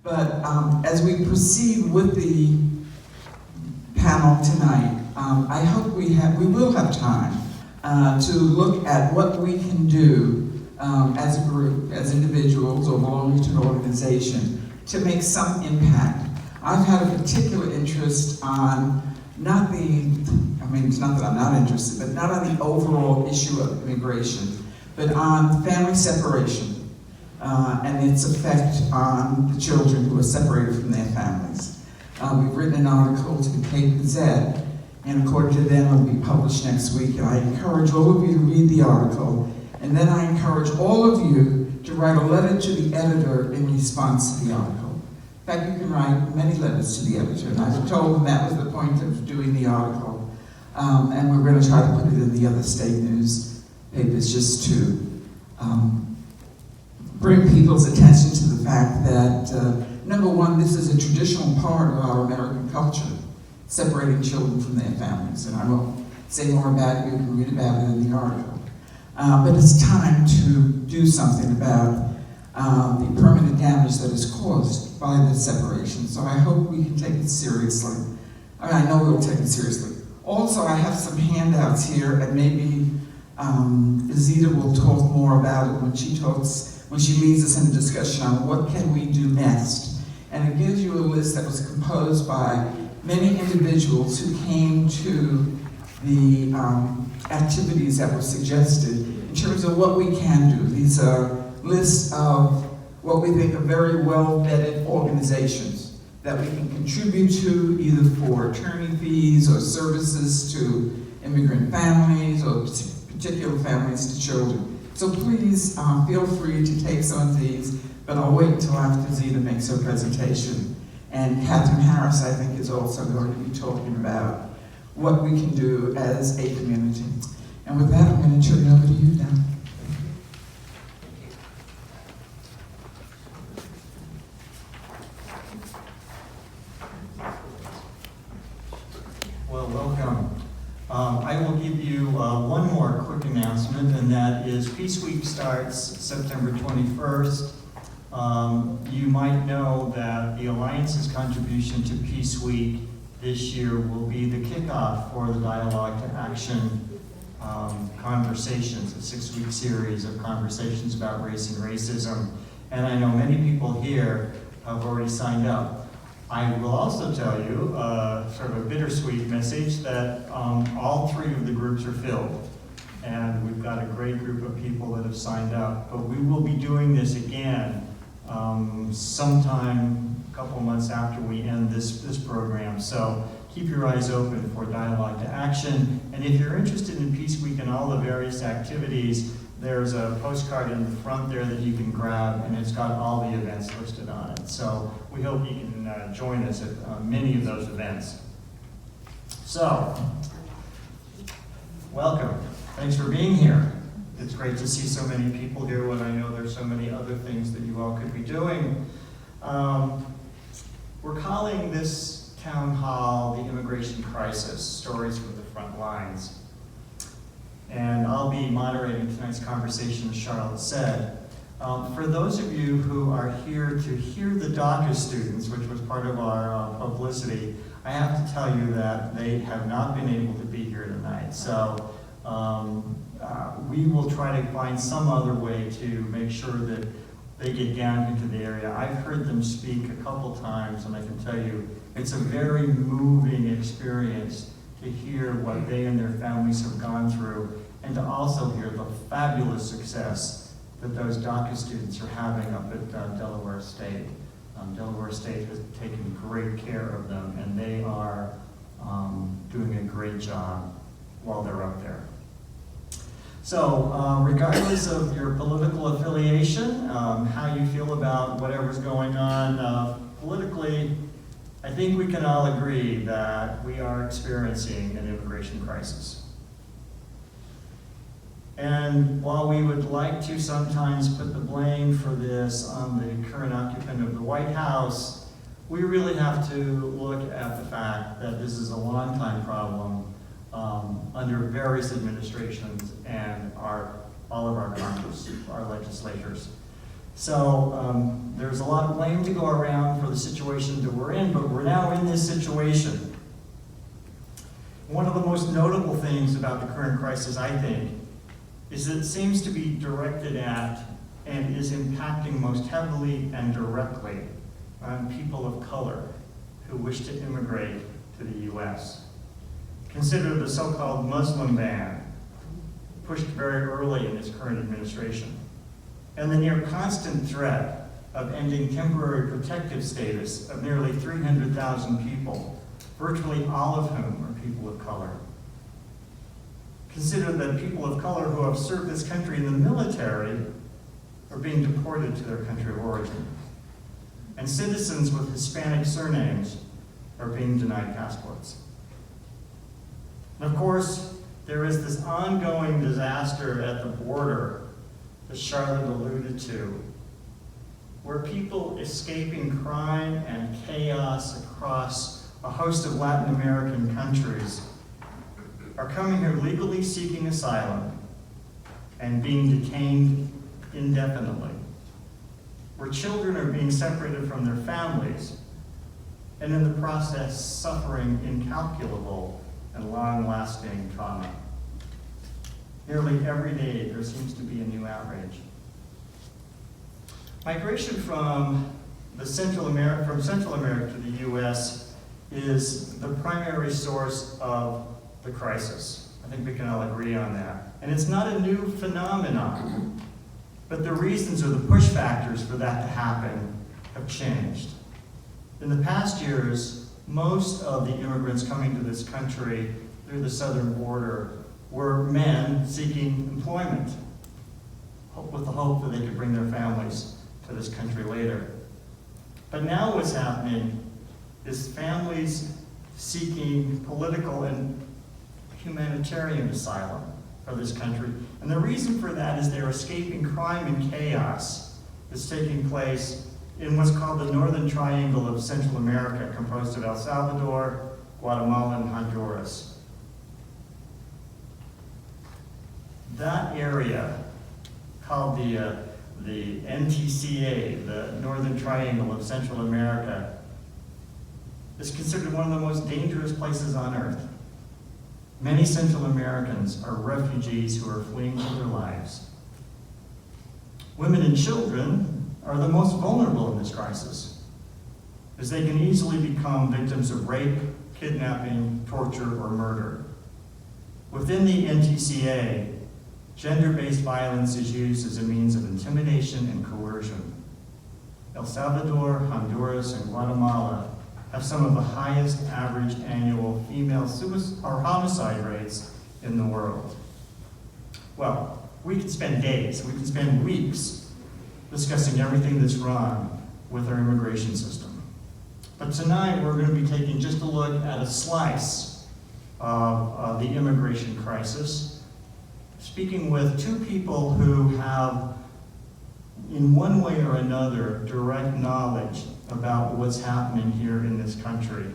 But as we proceed with the panel tonight, I hope we will have time to look at what we can do as a group, as individuals, or belonging to an organization to make some impact. I've had a particular interest on it's not that I'm not interested, but not on the overall issue of immigration, but on family separation and its effect on the children who are separated from their families. We've written an article to the Cape Gazette, and according to them, it will be published next week. And I encourage all of you to read the article, and then I encourage all of you to write a letter to the editor in response to the article. In fact, you can write many letters to the editor, and I've told them that was the point of doing the article. And we're going to try to put it in the other state newspapers just to bring people's attention to the fact that, number one, this is a traditional part of our American culture, separating children from their families. And I won't say more about it, you can read about it in the article. But it's time to do something about the permanent damage that is caused by the separation. So I hope we can take it seriously. I know we'll take it seriously. Also, I have some handouts here, and maybe Zita will talk more about it when she leads us in a discussion on what can we do next. And it gives you a list that was composed by many individuals who came to the activities that were suggested in terms of what we can do. These are lists of what we think are very well-vetted organizations that we can contribute to, either for attorney fees or services to immigrant families or particular families to children. So please feel free to take some of these, but I'll wait until after Zita makes her presentation. And Kathryn Harris, I think, is also going to be talking about what we can do as a community. And with that, I'm going to turn it over to you now. Well, welcome. I will give you one more quick announcement, and that is Peace Week starts September 21st. You might know that the Alliance's contribution to Peace Week this year will be the kickoff for the Dialogue to Action conversations, a 6-week series of conversations about race and racism. And I know many people here have already signed up. I will also tell you sort of a bittersweet message that all 3 of the groups are filled. And we've got a great group of people that have signed up. But we will be doing this again sometime a couple months after we end this program. So keep your eyes open for Dialogue to Action. And if you're interested in Peace Week and all the various activities, there's a postcard in the front there that you can grab, and it's got all the events listed on it. So we hope you can join us at many of those events. So, welcome. Thanks for being here. It's great to see so many people here when I know there's so many other things that you all could be doing. We're calling this town hall the Immigration Crisis, Stories from the Front Lines. And I'll be moderating tonight's conversation, as Charlotte said. For those of you who are here to hear the DACA students, which was part of our publicity, I have to tell you that they have not been able to be here tonight. So we will try to find some other way to make sure that they get down into the area. I've heard them speak a couple times, and I can tell you it's a very moving experience to hear what they and their families have gone through, and to also hear the fabulous success that those DACA students are having up at Delaware State. Delaware State has taken great care of them, and they are doing a great job while they're up there. So, regardless of your political affiliation, how you feel about whatever's going on politically, I think we can all agree that we are experiencing an immigration crisis. And while we would like to sometimes put the blame for this on the current occupant of the White House, we really have to look at the fact that this is a long-time problem under various administrations and all of our Congress, our legislators. So there's a lot of blame to go around for the situation that we're in, but we're now in this situation. One of the most notable things about the current crisis, I think, is that it seems to be directed at and is impacting most heavily and directly on people of color who wish to immigrate to the U.S. Consider the so-called Muslim ban, pushed very early in this current administration, and the near constant threat of ending temporary protective status of nearly 300,000 people, virtually all of whom are people of color. Consider that people of color who have served this country in the military are being deported to their country of origin. And citizens with Hispanic surnames are being denied passports. And of course, there is this ongoing disaster at the border that Charlotte alluded to, where people escaping crime and chaos across a host of Latin American countries are coming here legally seeking asylum and being detained indefinitely, where children are being separated from their families and in the process suffering incalculable and long-lasting trauma. Nearly every day there seems to be a new outrage. Migration from Central America to the U.S. is the primary source of the crisis. I think we can all agree on that. And it's not a new phenomenon, but the reasons or the push factors for that to happen have changed. In the past years, most of the immigrants coming to this country through the southern border were men seeking employment, with the hope that they could bring their families to this country later. But now what's happening is families seeking political and humanitarian asylum for this country. And the reason for that is they're escaping crime and chaos that's taking place in what's called the Northern Triangle of Central America, composed of El Salvador, Guatemala, and Honduras. That area, called the NTCA, the Northern Triangle of Central America, is considered one of the most dangerous places on earth. Many Central Americans are refugees who are fleeing for their lives. Women and children are the most vulnerable in this crisis, as they can easily become victims of rape, kidnapping, torture, or murder. Within the NTCA, gender-based violence is used as a means of intimidation and coercion. El Salvador, Honduras, and Guatemala have some of the highest average annual female homicide rates in the world. Well, we could spend days, we could spend weeks discussing everything that's wrong with our immigration system. But tonight we're going to be taking just a look at a slice of the immigration crisis, speaking with two people who have, in one way or another, direct knowledge about what's happening here in this country.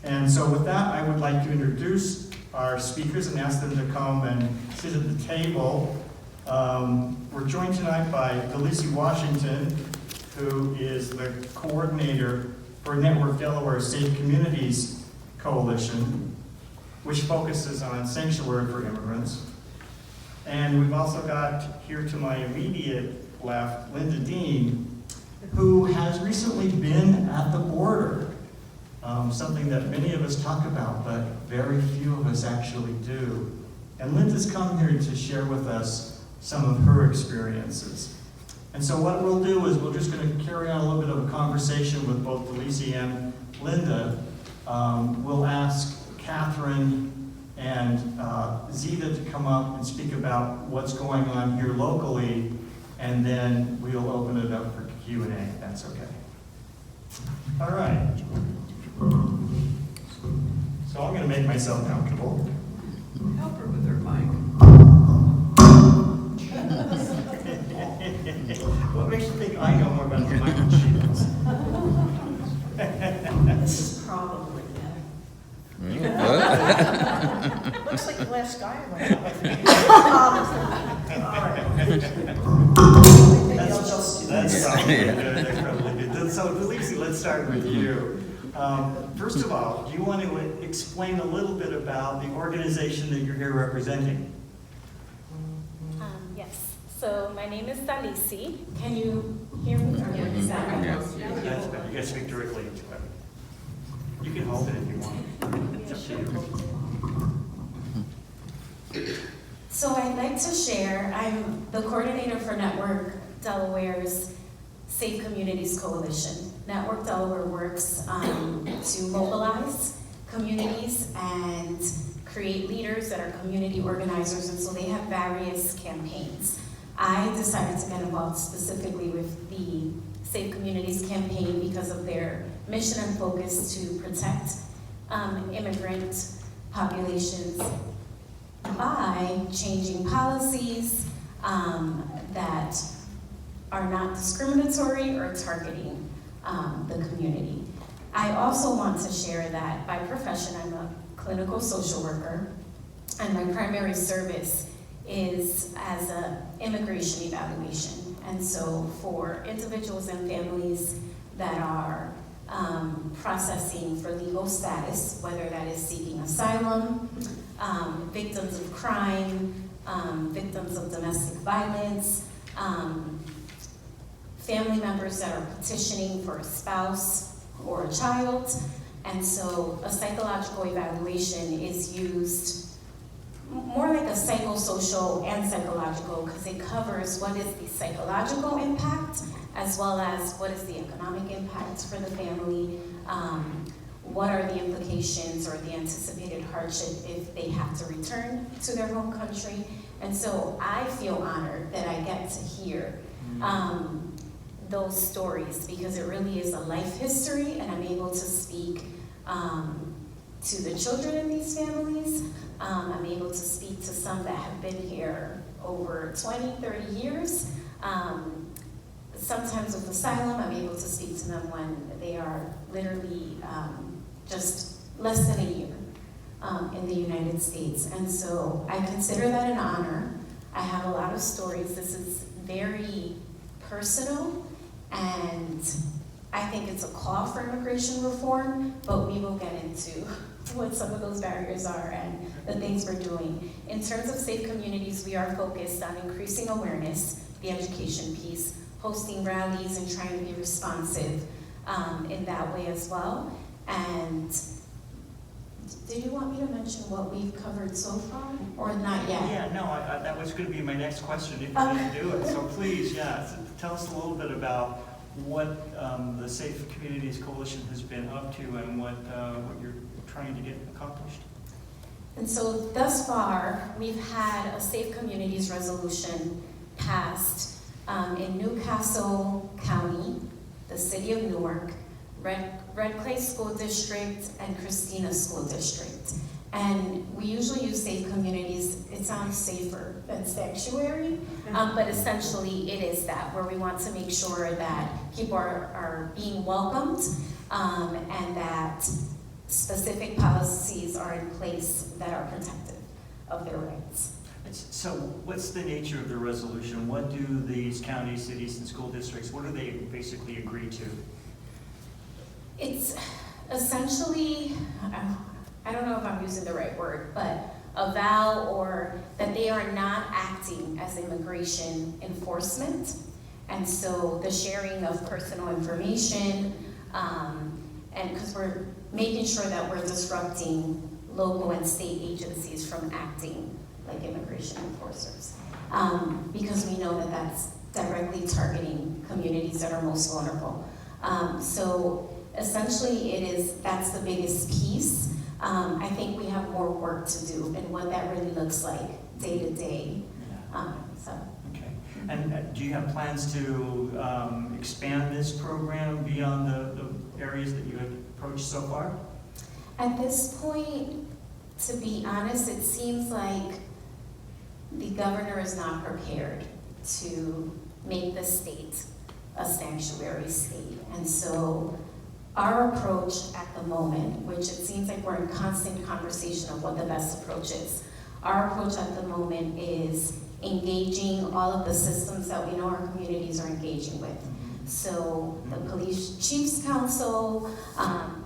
And so with that, I would like to introduce our speakers and ask them to come and sit at the table. We're joined tonight by Delisi Washington, who is the coordinator for Network Delaware Safe Communities Coalition, which focuses on sanctuary for immigrants. And we've also got here to my immediate left, Linda Dean, who has recently been at the border, something that many of us talk about, but very few of us actually do. And Linda's come here to share with us some of her experiences. And so what we'll do is we're just going to carry on a little bit of a conversation with both Delisi and Linda. We'll ask Kathryn and Zita to come up and speak about what's going on here locally, and then we'll open it up for Q&A, if that's okay. All right. So I'm going to make myself comfortable. Help her with her mic. What makes you think I know more about the mic than she does? This is probably better. Looks like the last guy I went out with. All right. Maybe I'll just do that. let's start with you. First of all, do you want to explain a little bit about the organization that you're here representing? Yes. So my name is Talisi. Can you hear me? Or is that right? That's better. You got to speak directly into it. You can hold it if you want. It's up to you. So I'd like to share, I'm the coordinator for Network Delaware's Safe Communities Coalition. Network Delaware works to mobilize communities and create leaders that are community organizers, and so they have various campaigns. I decided to get involved specifically with the Safe Communities campaign because of their mission and focus to protect immigrant populations by changing policies that are not discriminatory or targeting the community. I also want to share that by profession, I'm a clinical social worker, and my primary service is as an immigration evaluation. And so for individuals and families that are processing for legal status, whether that is seeking asylum, victims of crime, victims of domestic violence, family members that are petitioning for a spouse or a child. And so a psychological evaluation is used more like a psychosocial and psychological, because it covers what is the psychological impact as well as what is the economic impact for the family, what are the implications or the anticipated hardship if they have to return to their home country. And so I feel honored that I get to hear those stories, because it really is a life history, and I'm able to speak to the children in these families. I'm able to speak to some that have been here over 20, 30 years. Sometimes with asylum, I'm able to speak to them when they are literally just less than a year in the United States. And so I consider that an honor. I have a lot of stories. This is very personal, and I think it's a call for immigration reform, but we will get into what some of those barriers are and the things we're doing. In terms of safe communities, we are focused on increasing awareness, the education piece, hosting rallies and trying to be responsive in that way as well. And did you want me to mention what we've covered so far, or not yet? Yeah, no, that was going to be my next question if you didn't do it. So please, tell us a little bit about what the Safe Communities Coalition has been up to and what you're trying to get accomplished. And so thus far, we've had a Safe Communities resolution passed in Newcastle County, the City of Newark, Red Clay School District, and Christina School District. And we usually use Safe Communities, it sounds safer than sanctuary, but essentially it is that, where we want to make sure that people are being welcomed and that specific policies are in place that are protective of their rights. So what's the nature of the resolution? What do these counties, cities, and school districts, what do they basically agree to? It's essentially, I don't know if I'm using the right word, but a vow or that they are not acting as immigration enforcement. And so the sharing of personal information, and because we're making sure that we're disrupting local and state agencies from acting like immigration enforcers. Because we know that that's directly targeting communities that are most vulnerable. So essentially that's the biggest piece. I think we have more work to do and what that really looks like day to day. Okay. And do you have plans to expand this program beyond the areas that you have approached so far? At this point, to be honest, it seems like the governor is not prepared to make the state a sanctuary state. And so our approach at the moment, which it seems like we're in constant conversation of what the best approach is, our approach at the moment is engaging all of the systems that we know our communities are engaging with. So the Police Chiefs Council,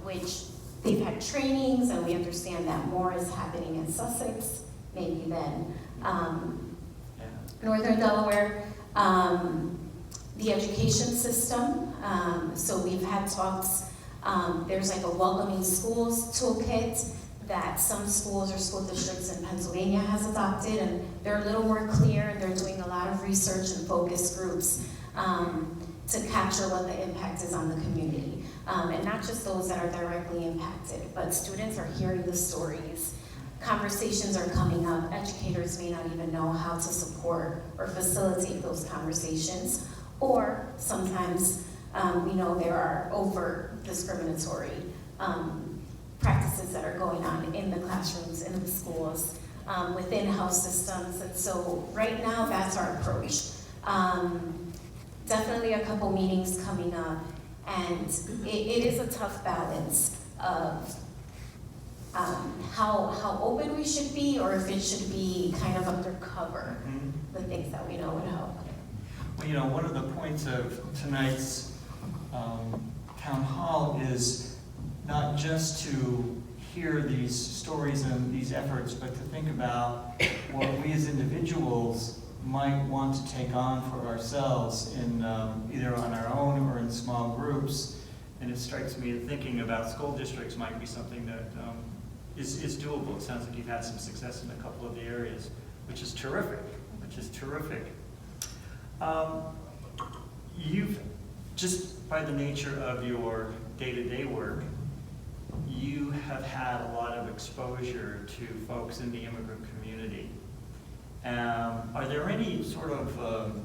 which they've had trainings, and we understand that more is happening in Sussex, maybe than Northern Delaware. The education system, so we've had talks, there's like a welcoming schools toolkit that some schools or school districts in Pennsylvania has adopted, and they're a little more clear, and they're doing a lot of research and focus groups to capture what the impact is on the community. And not just those that are directly impacted, but students are hearing the stories. Conversations are coming up. Educators may not even know how to support or facilitate those conversations. Or sometimes we know there are overt discriminatory practices that are going on in the classrooms, in the schools, within health systems. And so right now, that's our approach. Definitely a couple meetings coming up, and it is a tough balance of how open we should be, or if it should be kind of undercover, the things that we know would help. Well, one of the points of tonight's town hall is not just to hear these stories and these efforts, but to think about what we as individuals might want to take on for ourselves in either on our own or in small groups. And it strikes me that thinking about school districts might be something that is doable. It sounds like you've had some success in a couple of the areas, which is terrific, You've, just by the nature of your day-to-day work, you have had a lot of exposure to folks in the immigrant community. Are there any sort of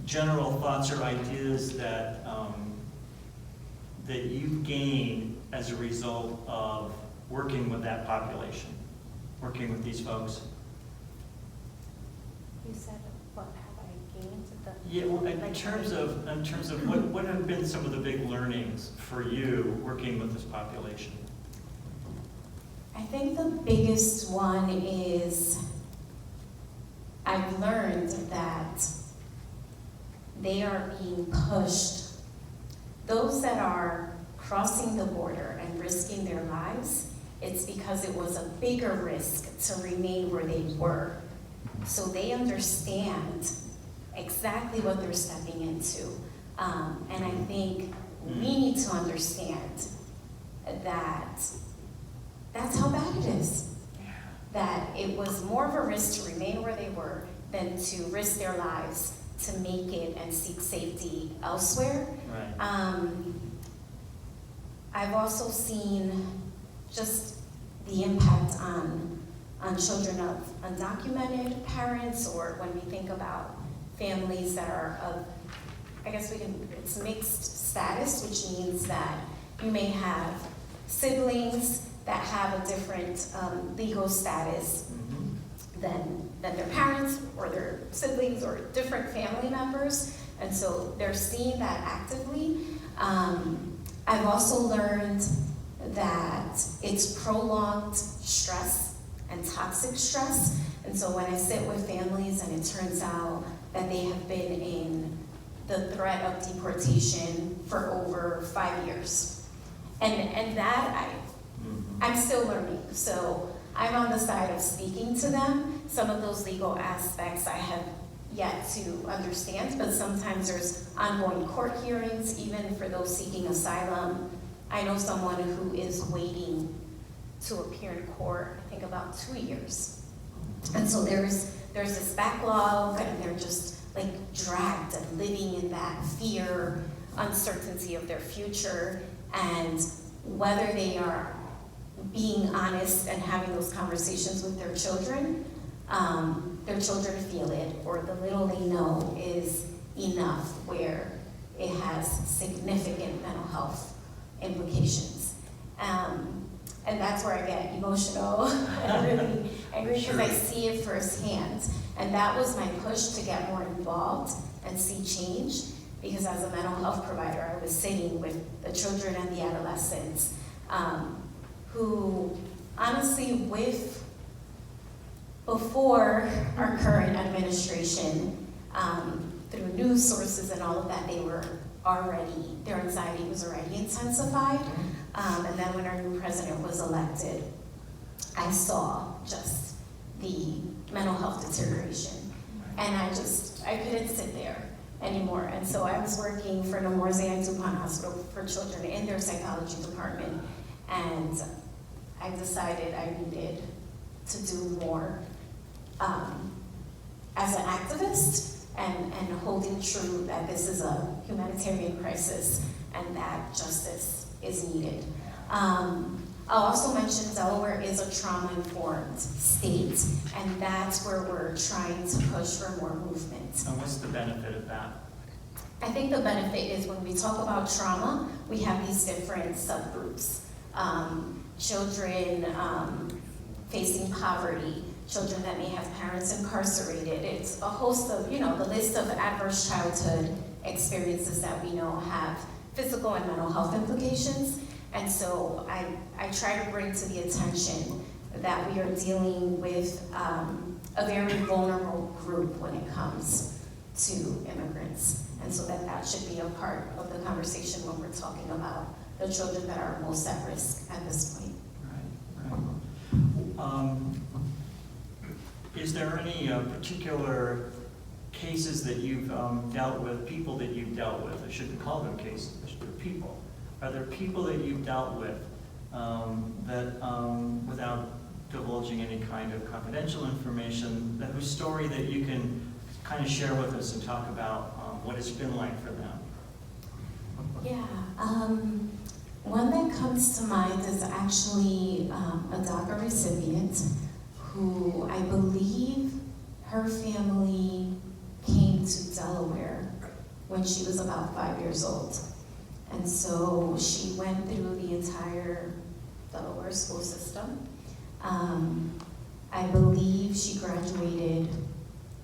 general thoughts or ideas that that you've gained as a result of working with that population, working with these folks? You said, what have I gained? Yeah, well, in terms of what have been some of the big learnings for you working with this population? I think the biggest one is I've learned that they are being pushed. Those that are crossing the border and risking their lives, it's because it was a bigger risk to remain where they were. So they understand exactly what they're stepping into. And I think we need to understand that that's how bad it is. That it was more of a risk to remain where they were than to risk their lives to make it and seek safety elsewhere. Right. I've also seen just the impact on children of undocumented parents, or when we think about families that are of, I guess it's mixed status, which means that you may have siblings that have a different legal status than their parents or their siblings or different family members, and so they're seeing that actively. I've also learned that it's prolonged stress and toxic stress, and so when I sit with families and it turns out that they have been in the threat of deportation for over 5 years, and that I'm still learning. So I'm on the side of speaking to them. Some of those legal aspects I have yet to understand, but sometimes there's ongoing court hearings, even for those seeking asylum. I know someone who is waiting to appear in court, I think about 2 years. And so there's this backlog, and they're just like dragged and living in that fear, uncertainty of their future, and whether they are being honest and having those conversations with their children feel it, or the little they know is enough where it has significant mental health implications. And that's where I get emotional and really angry, because I see it firsthand. And that was my push to get more involved and see change, because as a mental health provider, I was sitting with the children and the adolescents who, honestly, before our current administration, through news sources and all of that, their anxiety was already intensified. And then when our new president was elected, I saw just the mental health deterioration. And I couldn't sit there anymore. And so I was working for Nogales at DuPont Hospital for Children in their psychology department. And I decided I needed to do more as an activist and holding true that this is a humanitarian crisis and that justice is needed. I'll also mention Delaware is a trauma-informed state, and that's where we're trying to push for more movement. And what's the benefit of that? I think the benefit is when we talk about trauma, we have these different subgroups. Children facing poverty, children that may have parents incarcerated. It's a host of, the list of adverse childhood experiences that we know have physical and mental health implications. And so I try to bring to the attention that we are dealing with a very vulnerable group when it comes to immigrants. And so that should be a part of the conversation when we're talking about the children that are most at risk at this point. Right. Is there any particular cases that you've dealt with, people that you've dealt with? I shouldn't call them cases, they're people. Are there people that you've dealt with that, without divulging any kind of confidential information, whose story that you can kind of share with us and talk about what it's been like for them? Yeah, one that comes to mind is actually a DACA recipient who I believe her family came to Delaware when she was about 5 years old. And so she went through the entire Delaware school system. I believe she graduated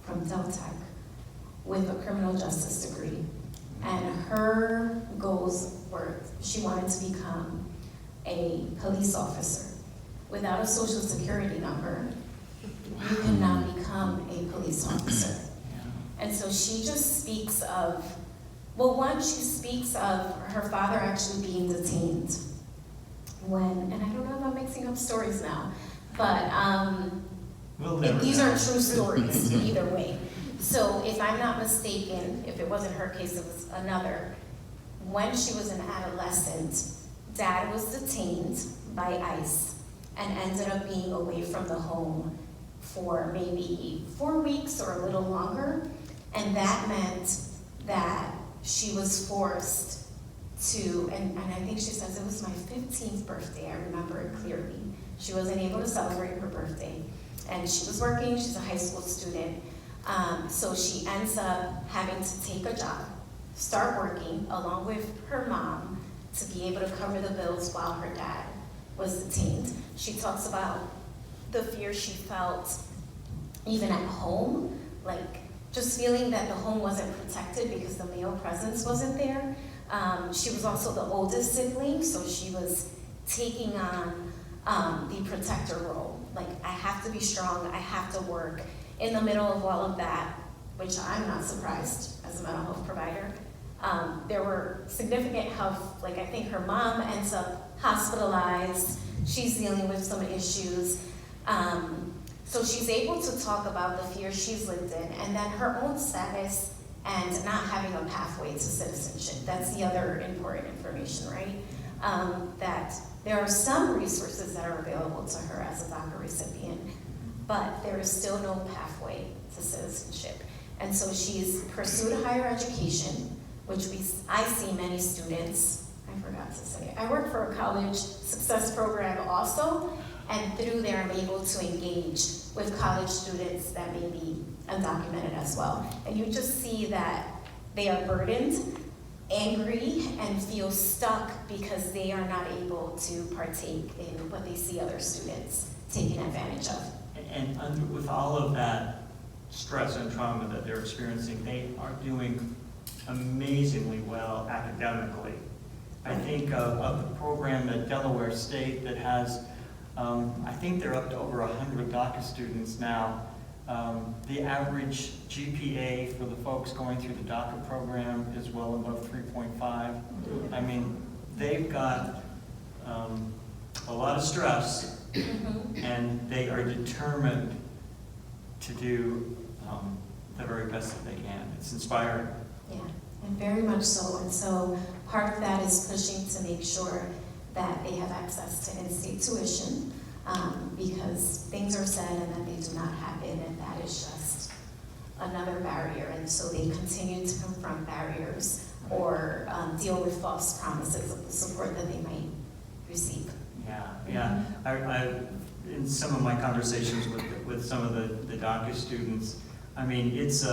from Deltech with a criminal justice degree. And her goals were, she wanted to become a police officer. Without a social security number, you cannot become a police officer. And so she just speaks of, she speaks of her father actually being detained and I don't know if I'm mixing up stories now, but these are true stories either way. So if I'm not mistaken, if it wasn't her case, it was another. When she was an adolescent, dad was detained by ICE and ended up being away from the home for maybe 4 weeks or a little longer. And that meant that she was forced to, and I think she says it was my 15th birthday, I remember it clearly. She wasn't able to celebrate her birthday. And she was working, she's a high school student. So she ends up having to take a job, start working along with her mom to be able to cover the bills while her dad was detained. She talks about the fear she felt even at home, like just feeling that the home wasn't protected because the male presence wasn't there. She was also the oldest sibling, so she was taking on the protector role. Like, I have to be strong, I have to work. In the middle of all of that, which I'm not surprised as a mental health provider, there were significant health, like I think her mom ends up hospitalized, she's dealing with some issues. So she's able to talk about the fear she's lived in, and then her own status and not having a pathway to citizenship. That's the other important information, right? That there are some resources that are available to her as a DACA recipient, but there is still no pathway to citizenship. And so she's pursued higher education, which I see many students, I forgot to say, I work for a college success program also, and through there I'm able to engage with college students that may be undocumented as well. And you just see that they are burdened, angry, and feel stuck because they are not able to partake in what they see other students taking advantage of. And with all of that stress and trauma that they're experiencing, they are doing amazingly well academically. I think of the program at Delaware State that has, I think they're up to over 100 DACA students now. The average GPA for the folks going through the DACA program is well above 3.5. I mean, they've got a lot of stress, and they are determined to do the very best that they can. It's inspiring. Yeah, and very much so. And so part of that is pushing to make sure that they have access to in-state tuition, because things are said and then they do not happen, and that is just another barrier. And so they continue to confront barriers or deal with false promises of the support that they might receive. Yeah. I in some of my conversations with some of the DACA students, I mean, it's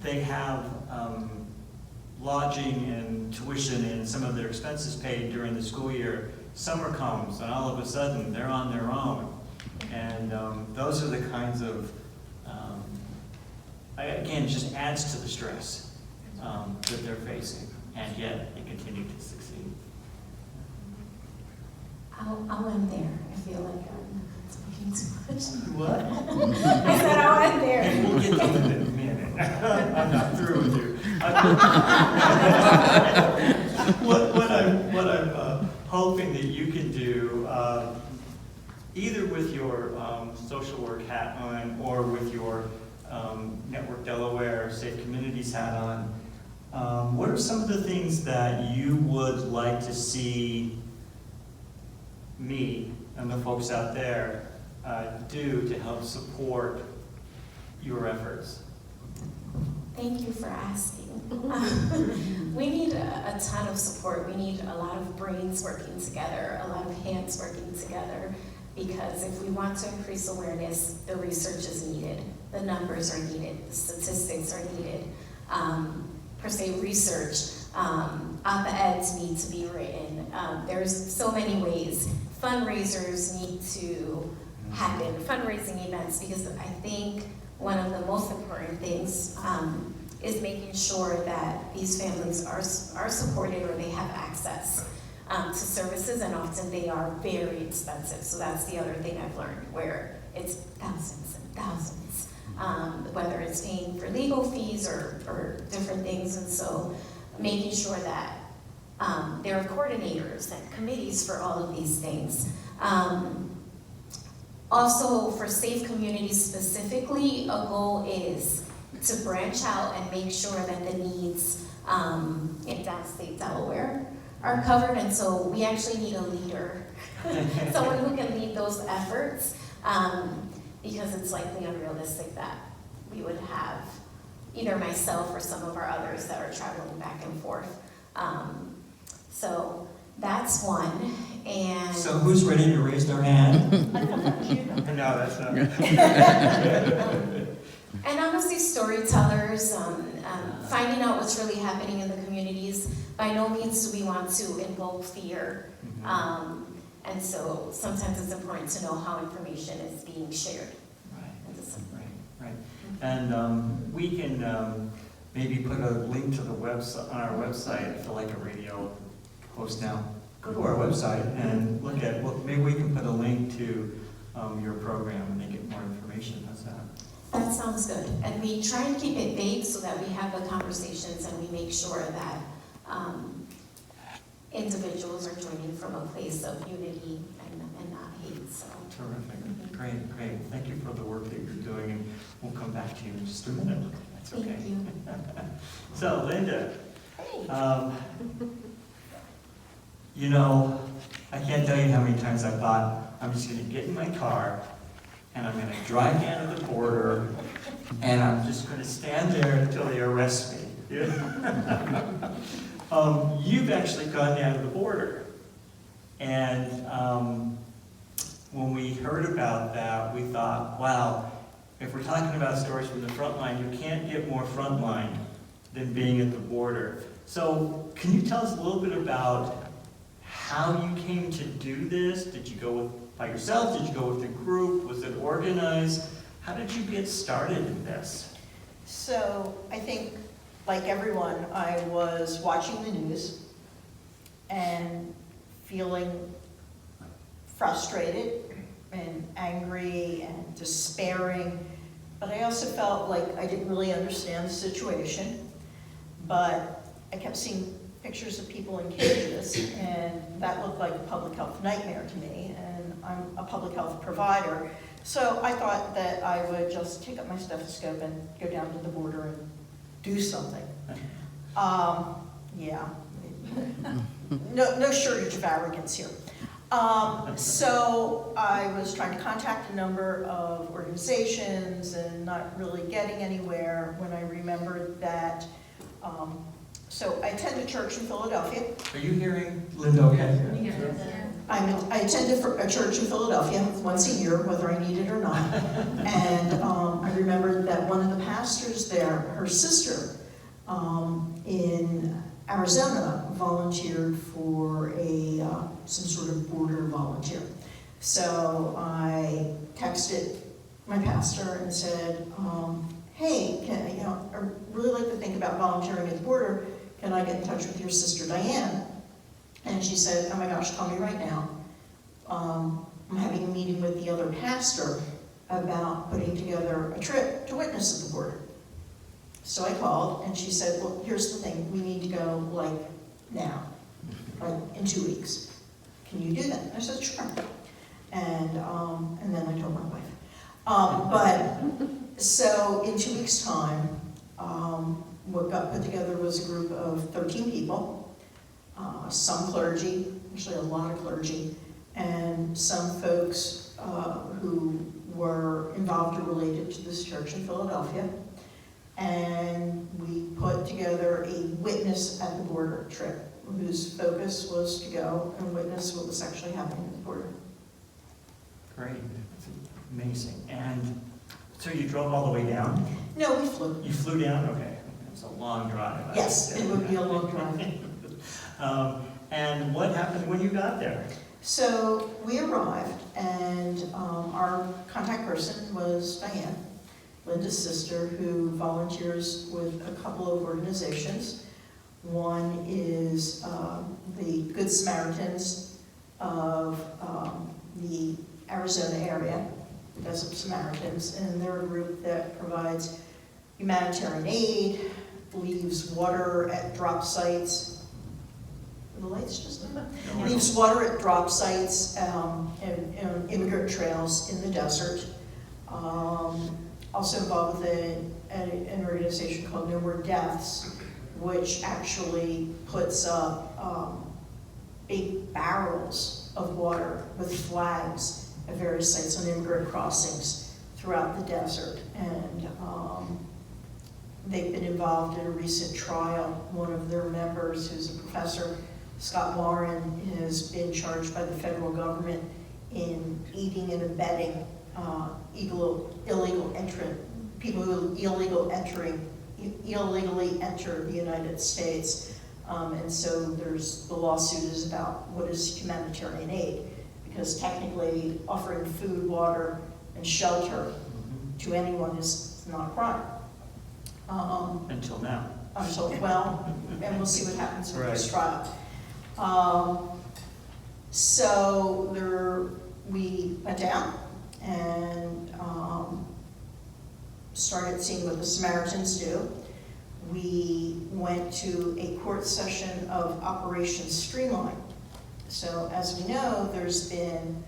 they have lodging and tuition and some of their expenses paid during the school year. Summer comes and all of a sudden they're on their own. And those are the kinds of, again, it just adds to the stress that they're facing, and yet they continue to succeed. I'll end there. I feel like I'm speaking too much. What? I said I'll end there. And we'll get to it in a minute. I'm not through with you. What I'm hoping that you can do, either with your social work hat on or with your Network Delaware Safe Communities hat on, what are some of the things that you would like to see me and the folks out there do to help support your efforts? Thank you for asking. We need a ton of support. We need a lot of brains working together, a lot of hands working together, because if we want to increase awareness, the research is needed, the numbers are needed, the statistics are needed. Per se research, op-eds need to be written. There's so many ways. Fundraisers need to happen, fundraising events, because I think one of the most important things is making sure that these families are supported or they have access to services, and often they are very expensive. So that's the other thing I've learned, where it's thousands and thousands, whether it's paying for legal fees or different things. And so making sure that there are coordinators and committees for all of these things. Also, for safe communities specifically, a goal is to branch out and make sure that the needs in downstate Delaware are covered. And so we actually need a leader, someone who can lead those efforts, because it's likely unrealistic that we would have either myself or some of our others that are traveling back and forth. So that's one. And So who's ready to raise their hand? No, that's not. And honestly, storytellers, finding out what's really happening in the communities. By no means do we want to invoke fear. And so sometimes it's important to know how information is being shared. Right. And we can maybe put a link to the website on our website. I feel like a radio host now. Go to our website and look at, well, maybe we can put a link to your program and they get more information. How's that? That sounds good. And we try and keep it vague so that we have the conversations and we make sure that individuals are joining from a place of unity and not hate. So. Terrific. Great. Thank you for the work that you're doing, and we'll come back to you in just a minute. That's okay. Thank you. So, Linda, Hey. you know, I can't tell you how many times I've thought, I'm just going to get in my car, and I'm going to drive down to the border, and I'm just going to stand there until they arrest me. You've actually gone down to the border, and when we heard about that, we thought, wow, if we're talking about stories from the front line, you can't get more front line than being at the border. So can you tell us a little bit about how you came to do this? Did you go by yourself? Did you go with a group? Was it organized? How did you get started in this? So I think, like everyone, I was watching the news and feeling frustrated and angry and despairing, but I also felt like I didn't really understand the situation. But I kept seeing pictures of people in cages, and that looked like a public health nightmare to me, and I'm a public health provider. So I thought that I would just take up my stethoscope and go down to the border and do something. Yeah, no shortage of arrogance here. So I was trying to contact a number of organizations and not really getting anywhere when I remembered that. So I attended church in Philadelphia. Are you hearing Linda okay? I attended a church in Philadelphia once a year, whether I need it or not. And I remembered that one of the pastors there, her sister, in Arizona, volunteered for some sort of border volunteer. So I texted my pastor and said, hey, I really like to think about volunteering at the border. Can I get in touch with your sister Diane? And she said, oh my gosh, call me right now. I'm having a meeting with the other pastor about putting together a trip to witness at the border. So I called, and she said, well, here's the thing, we need to go like now, like in 2 weeks. Can you do that? I said, sure. And then I told my wife. So in 2 weeks' time, what got put together was a group of 13 people, some clergy, actually a lot of clergy, and some folks who were involved or related to this church in Philadelphia. And we put together a witness at the border trip, whose focus was to go and witness what was actually happening at the border. Great, that's amazing. And so you drove all the way down? No, we flew. You flew down? Okay, it's a long drive. Yes, it would be a long drive. And what happened when you got there? So we arrived, and our contact person was Diane, Linda's sister, who volunteers with a couple of organizations. One is the Good Samaritans of the Arizona area, the Desert Samaritans, and they're a group that provides humanitarian aid, leaves water at drop sites. The lights just leaves water at drop sites and immigrant trails in the desert. Also involved with an organization called No More Deaths, which actually puts up big barrels of water with flags at various sites on immigrant crossings throughout the desert. And they've been involved in a recent trial. One of their members, who's a professor, Scott Warren, has been charged by the federal government in aiding and abetting illegal entrant, people who illegally enter the United States. And so there's the lawsuit is about what is humanitarian aid, because technically offering food, water, and shelter to anyone is not a crime. Until now. Well, and we'll see what happens with this Right. trial. So we went down and started seeing what the Samaritans do. We went to a court session of Operation Streamline. So as we know, there's been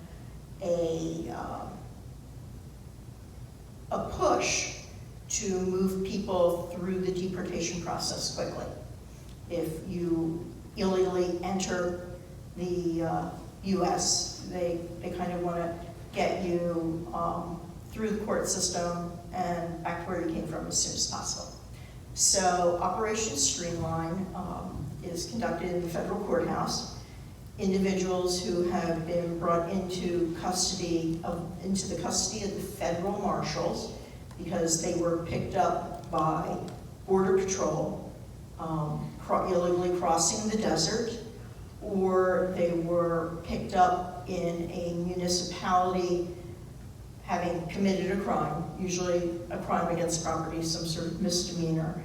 a push to move people through the deportation process quickly. If you illegally enter the U.S., they kind of want to get you through the court system and back to where you came from as soon as possible. So Operation Streamline is conducted in the federal courthouse. Individuals who have been brought into the custody of the federal marshals because they were picked up by Border Patrol illegally crossing the desert, or they were picked up in a municipality having committed a crime, usually a crime against property, some sort of misdemeanor,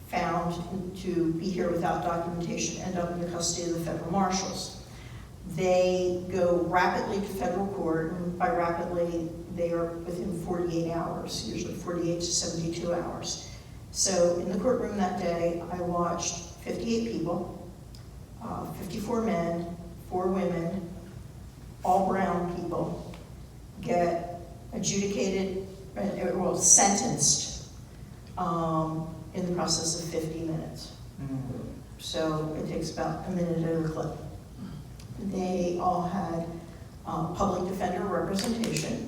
found to be here without documentation, end up in the custody of the federal marshals. They go rapidly to federal court, and by rapidly, they are within 48 hours, usually 48 to 72 hours. So in the courtroom that day, I watched 58 people, 54 men, 4 women, all brown people, get adjudicated, well, sentenced in the process of 50 minutes. So it takes about a minute at a clip. They all had public defender representation.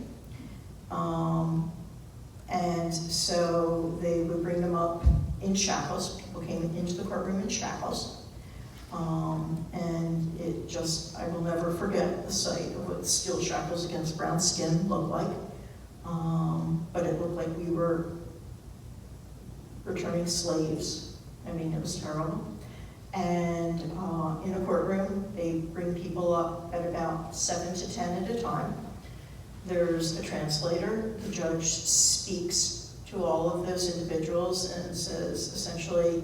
And so they would bring them up in shackles. People came into the courtroom in shackles. And it just, I will never forget the sight of what steel shackles against brown skin looked like. But it looked like we were returning slaves. I mean, it was terrible. And in a courtroom, they bring people up at about 7 to 10 at a time. There's a translator. The judge speaks to all of those individuals and says, essentially,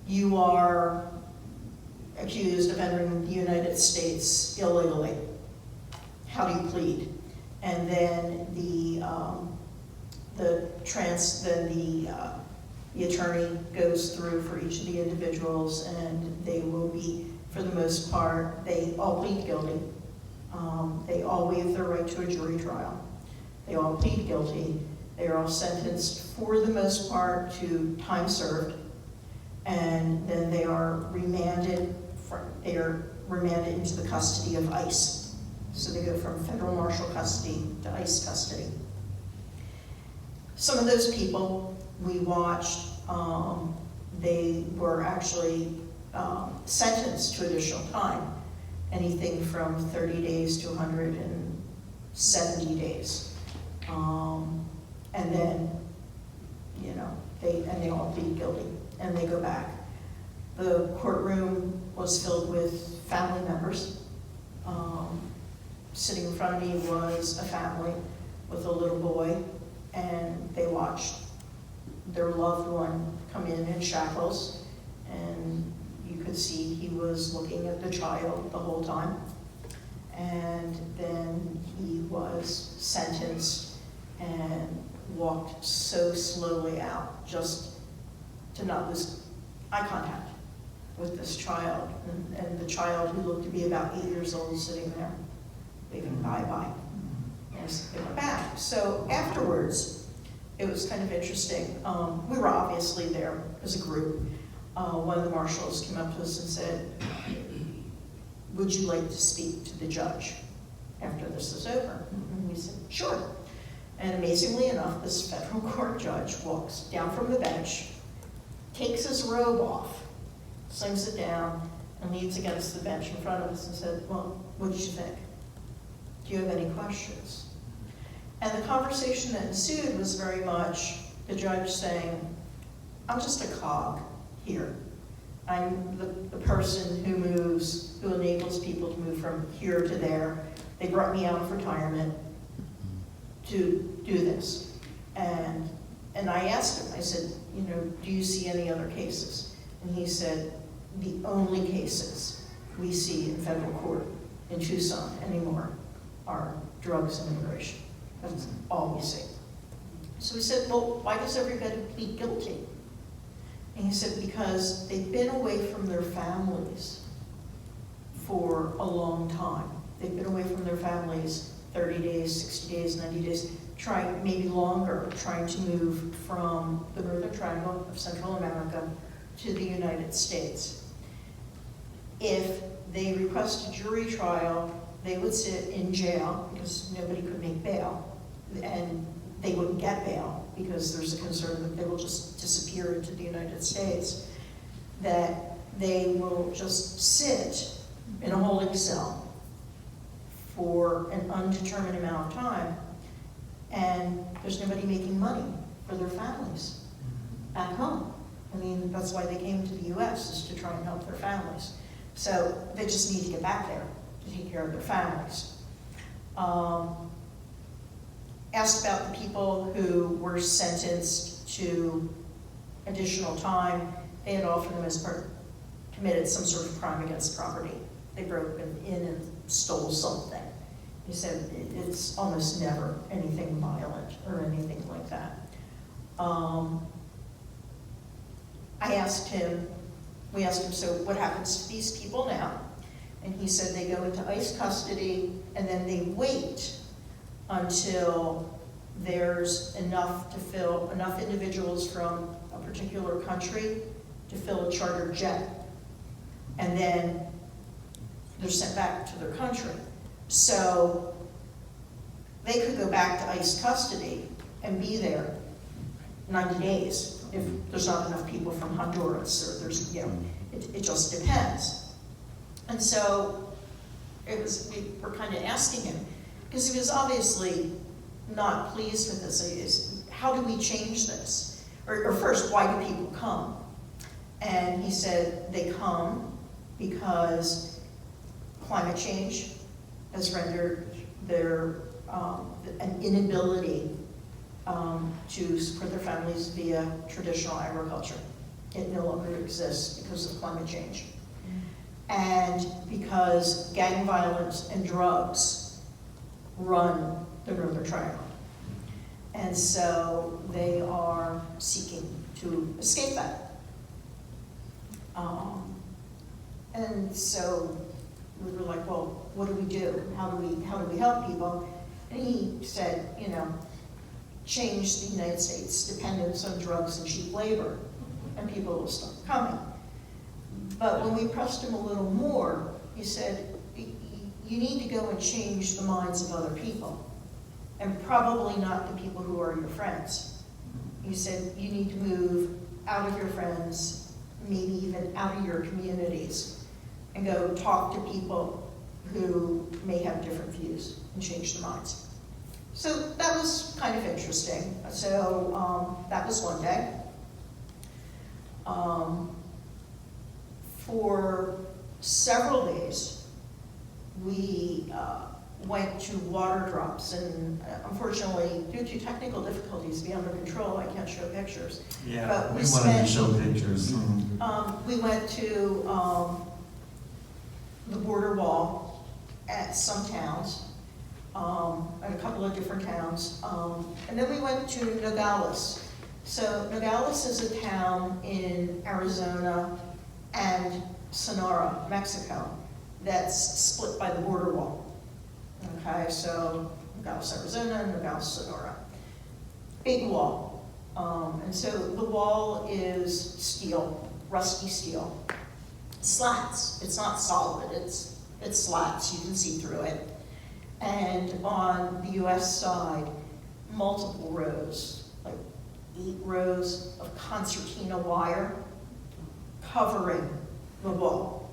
you are accused of entering the United States illegally. How do you plead? And then the attorney goes through for each of the individuals, and they will be, for the most part, they all plead guilty. They all waive their right to a jury trial. They all plead guilty. They are all sentenced, for the most part, to time served, and then they are remanded. They are remanded into the custody of ICE. So they go from federal marshal custody to ICE custody. Some of those people we watched, they were actually sentenced to additional time, anything from 30 days to 170 days. And then, you know, they all plead guilty and they go back. The courtroom was filled with family members. Sitting in front of me was a family with a little boy, and they watched their loved one come in shackles, and you could see he was looking at the child the whole time. And then he was sentenced and walked so slowly out, just to not lose eye contact with this child, and the child, who looked to be about 8 years old, sitting there waving bye-bye. And they went back. So afterwards, it was kind of interesting. We were obviously there as a group. One of the marshals came up to us and said, would you like to speak to the judge after this is over? And we said, sure. And amazingly enough, this federal court judge walks down from the bench, takes his robe off, slings it down, and leans against the bench in front of us and said, well, what did you think? Do you have any questions? And the conversation that ensued was very much the judge saying, I'm just a cog here. I'm the person who moves, who enables people to move from here to there. They brought me out of retirement to do this. And I asked him, I said, you know, do you see any other cases? And he said, the only cases we see in federal court in Tucson anymore are drugs and immigration. That's all we see. So we said, well, why does everybody plead guilty? And he said, because they've been away from their families for a long time. They've been away from their families 30 days, 60 days, 90 days, trying, maybe longer, trying to move from the Northern Triangle of Central America to the United States. If they request a jury trial, they would sit in jail because nobody could make bail, and they wouldn't get bail because there's a concern that they will just disappear into the United States, that they will just sit in a holding cell for an undetermined amount of time, and there's nobody making money for their families back home. I mean, that's why they came to the US, is to try and help their families. So they just need to get back there to take care of their families. Asked about the people who were sentenced to additional time. They had all, for the most part, committed some sort of crime against property. they broke in and stole something. He said it's almost never anything violent or anything like that. We asked him, so what happens to these people now? And he said they go into ICE custody and then they wait until there's enough individuals from a particular country to fill a charter jet. And then they're sent back to their country. So they could go back to ICE custody and be there 90 days if there's not enough people from Honduras, or there's, it just depends. And so we were kind of asking him, because he was obviously not pleased with this. How do we change this? Or first, why do people come? And he said they come because climate change has rendered their an inability to support their families via traditional agriculture. It no longer exists because of climate change. And because gang violence and drugs run the Northern Triangle. And so they are seeking to escape that. And so we were like, well, what do we do? How do we help people? And he said, change the United States' dependence on drugs and cheap labor, and people will stop coming. But when we pressed him a little more, he said, you need to go and change the minds of other people, and probably not the people who are your friends. He said, you need to move out of your friends, maybe even out of your communities, and go talk to people who may have different views and change their minds. So that was kind of interesting. So that was one day. For several days, we went to water drops, and unfortunately, due to technical difficulties beyond our control, I can't show pictures. Yeah, But we wanted to show pictures. We went to the border wall at some towns, at a couple of different towns, and then we went to Nogales. So Nogales is a town in Arizona and Sonora, Mexico, that's split by the border wall. Okay, so Nogales, Arizona, and Nogales, Sonora. Big wall. And so the wall is steel, rusty steel. Slats. It's not solid, it's slats. You can see through it. And on the US side, multiple rows, like 8 rows of concertina wire covering the wall.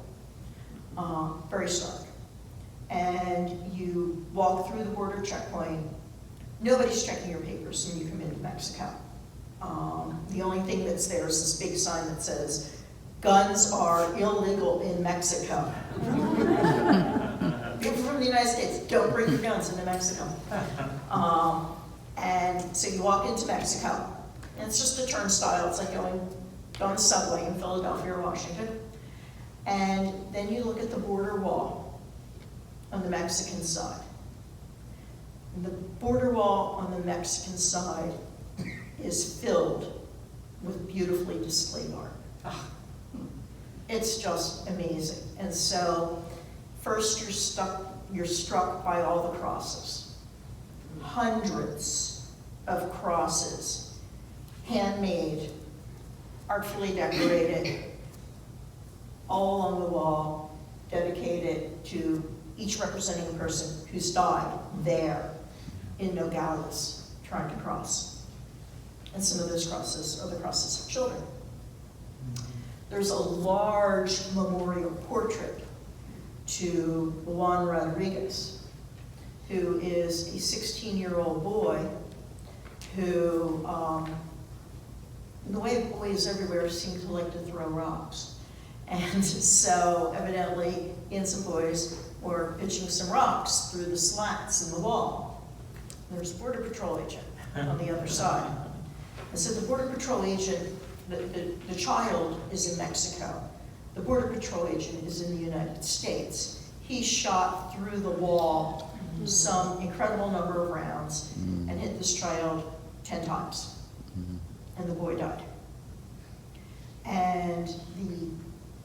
Very stark. And you walk through the border checkpoint. Nobody's checking your papers when you come into Mexico. The only thing that's there is this big sign that says, guns are illegal in Mexico. People from the United States, don't bring your guns into Mexico. And so you walk into Mexico, and it's just a turnstile. It's like going on the subway in Philadelphia or Washington. And then you look at the border wall on the Mexican side. And the border wall on the Mexican side is filled with beautifully displayed art. It's just amazing. And so first you're struck by all the crosses. Hundreds of crosses, handmade, artfully decorated, all along the wall, dedicated to each representing a person who's died there in Nogales trying to cross. And some of those crosses are the crosses of children. There's a large memorial portrait to Juan Rodriguez, who is a 16-year-old boy who, the way boys everywhere seem to like to throw rocks. And so evidently he and some boys were pitching some rocks through the slats in the wall. There's a Border Patrol agent on the other side. And so the Border Patrol agent, the child is in Mexico. the Border Patrol agent is in the United States. He shot through the wall some incredible number of rounds and hit this child 10 times. And the boy died. And the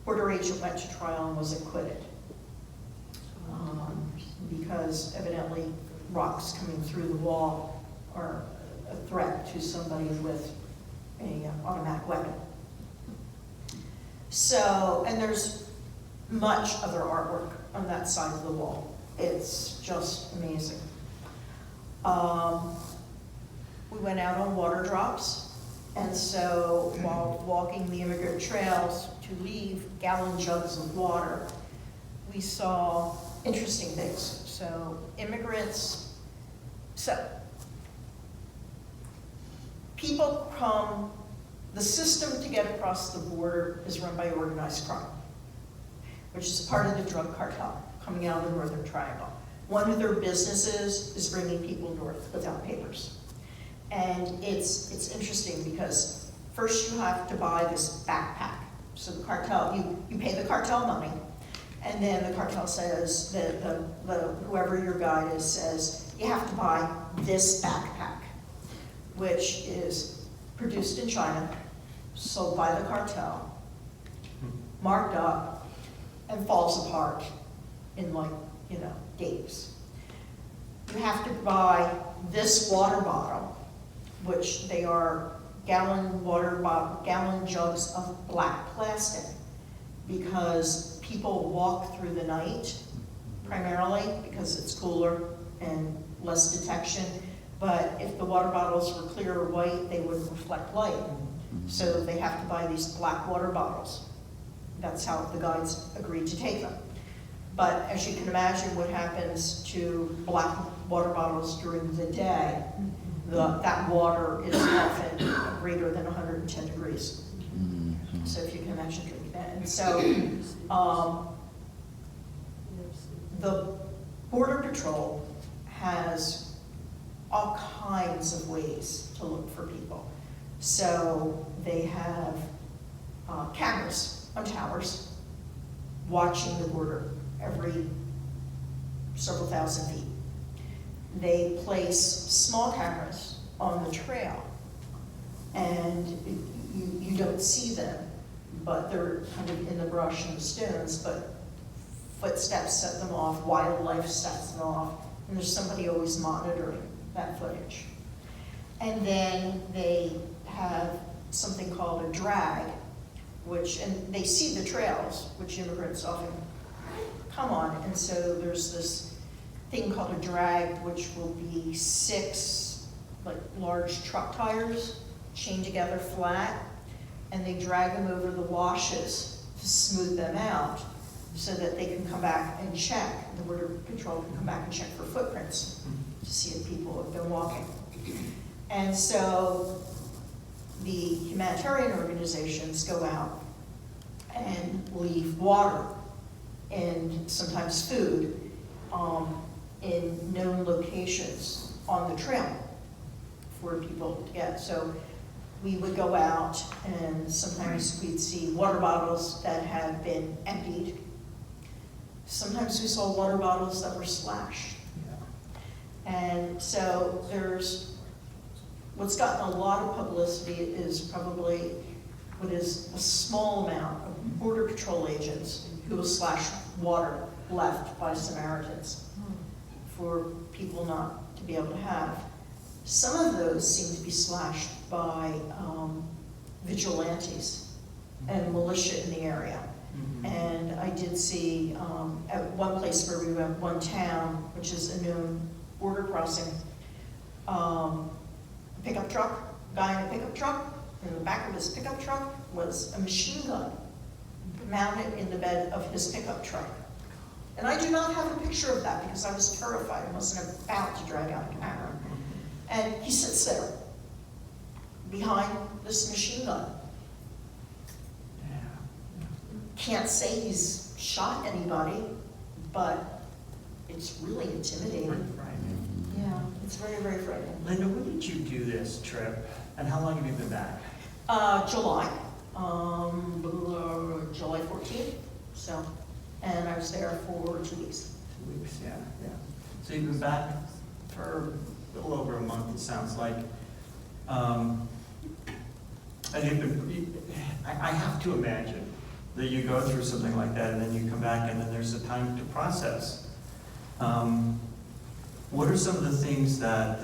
border agent went to trial and was acquitted. Because evidently rocks coming through the wall are a threat to somebody with an automatic weapon. So, and there's much other artwork on that side of the wall. It's just amazing. We went out on water drops, and so while walking the immigrant trails to leave gallon jugs of water, we saw interesting things. So immigrants, people come, the system to get across the border is run by organized crime, which is part of the drug cartel coming out of the Northern Triangle. One of their businesses is bringing people north without papers. And it's interesting because first you have to buy this backpack. So the cartel, you pay the cartel money, and then the cartel says, whoever your guide is says, you have to buy this backpack, which is produced in China, sold by the cartel, marked up, and falls apart in days. You have to buy this water bottle, which they are gallon jugs of black plastic, because people walk through the night, primarily because it's cooler and less detection. But if the water bottles were clear or white, they would reflect light. So they have to buy these black water bottles. That's how the guides agreed to take them. But as you can imagine, what happens to black water bottles during the day, that water is often greater than 110 degrees. So if you can imagine drinking that. And so the Border Patrol has all kinds of ways to look for people. So they have cameras on towers watching the border every several thousand feet. They place small cameras on the trail, and you don't see them, but they're kind of in the brush and the stones, but footsteps set them off, wildlife sets them off, and there's somebody always monitoring that footage. And then they have something called a drag, and they see the trails, which immigrants often come on, and so there's this thing called a drag, which will be 6 large truck tires chained together flat, and they drag them over the washes to smooth them out so that they can come back and check. The Border Patrol can come back and check for footprints to see if people have been walking. And so the humanitarian organizations go out and leave water and sometimes food in known locations on the trail for people to get. So we would go out and sometimes we'd see water bottles that have been emptied. Sometimes we saw water bottles that were slashed. And so what's gotten a lot of publicity is probably what is a small amount of Border Patrol agents who will slash water left by Samaritans for people not to be able to have. Some of those seem to be slashed by vigilantes and militia in the area. And I did see at one place where we went, one town, which is a known border crossing, pickup truck, guy in a pickup truck, in the back of his pickup truck was a machine gun mounted in the bed of his pickup truck. And I do not have a picture of that because I was terrified and wasn't about to drag out a camera. And he sits there behind this machine gun. Can't say he's shot anybody, but it's really intimidating. Yeah, it's very, very frightening. Linda, when did you do this trip, and how long have you been back? July. July 14th, so, and I was there for 2 weeks. 2 weeks, yeah. So you've been back for a little over a month, it sounds like. And I have to imagine that you go through something like that and then you come back and then there's a time to process. What are some of the things that,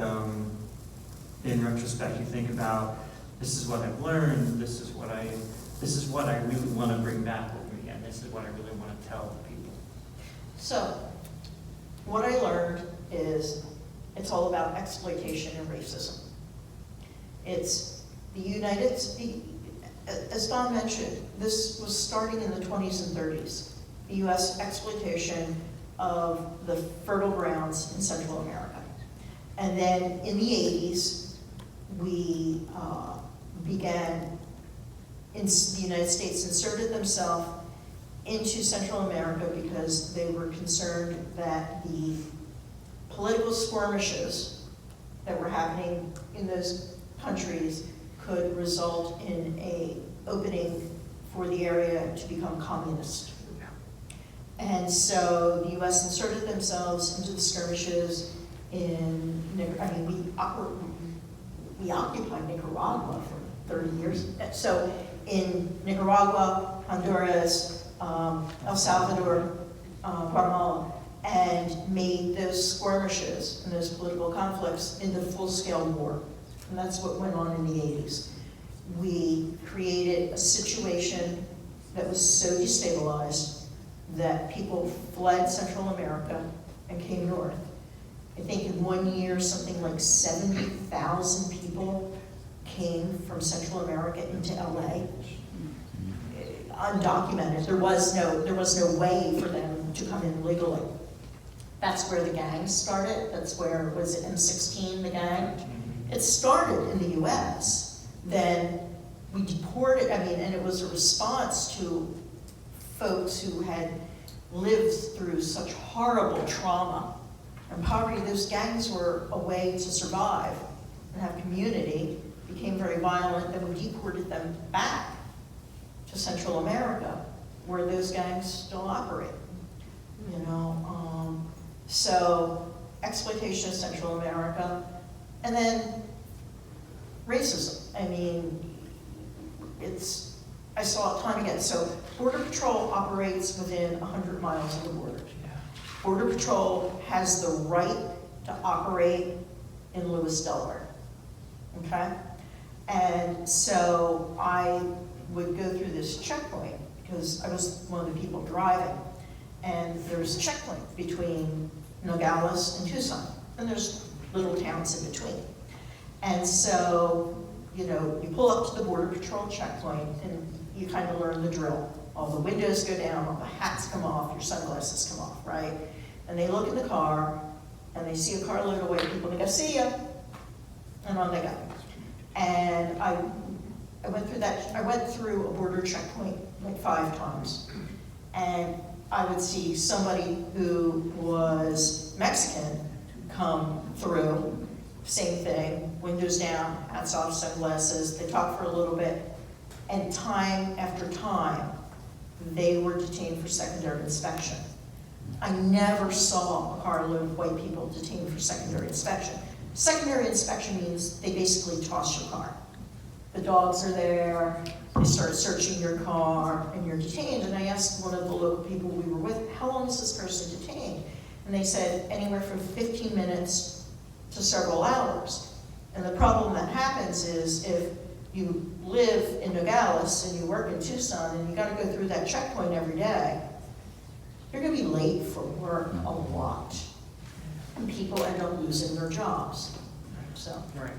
in retrospect, you think about, this is what I've learned, this is what I really want to bring back with me, and this is what I really want to tell the people? So, what I learned is it's all about exploitation and racism. It's the United States, as Don mentioned, this was starting in the 20s and 30s, the U.S. exploitation of the fertile grounds in Central America. And then in the 80s, we began, the United States inserted themselves into Central America because they were concerned that the political skirmishes that were happening in those countries could result in an opening for the area to become communist. And so the U.S. inserted themselves into the skirmishes in, we occupied Nicaragua for 30 years. So in Nicaragua, Honduras, El Salvador, Guatemala, and made those skirmishes and those political conflicts into full-scale war. And that's what went on in the 80s. We created a situation that was so destabilized that people fled Central America and came north. I think in 1 year, something like 70,000 people came from Central America into LA, undocumented. There was no way for them to come in legally. That's where the gangs started. That's where, was it M16, the gang? It started in the US. Then we deported, and it was a response to folks who had lived through such horrible trauma and poverty. Those gangs were a way to survive and have community, became very violent, then we deported them back to Central America, where those gangs still operate. So exploitation of Central America, and then racism. I saw it time again. So Border Patrol operates within 100 miles of the border. Border Patrol has the right to operate in Lewis, Delaware, okay? And so I would go through this checkpoint because I was one of the people driving, and there's a checkpoint between Nogales and Tucson, and there's little towns in between. And so, you pull up to the Border Patrol checkpoint and you kind of learn the drill. All the windows go down, all the hats come off, your sunglasses come off, right? And they look in the car, and they see a carload of white people, and they go, "See ya," and on they go. And I went through that. I went through a border checkpoint like 5 times, and I would see somebody who was Mexican come through, same thing, windows down, hats off, sunglasses. They talk for a little bit, and time after time, they were detained for secondary inspection. I never saw a carload of white people detained for secondary inspection. Secondary inspection means they basically toss your car. The dogs are there, they start searching your car, and you're detained. And I asked one of the local people we were with, how long is this person detained? And they said anywhere from 15 minutes to several hours. And the problem that happens is if you live in Nogales and you work in Tucson and you gotta go through that checkpoint every day, you're gonna be late for work a lot. And people end up losing their jobs, so. Right.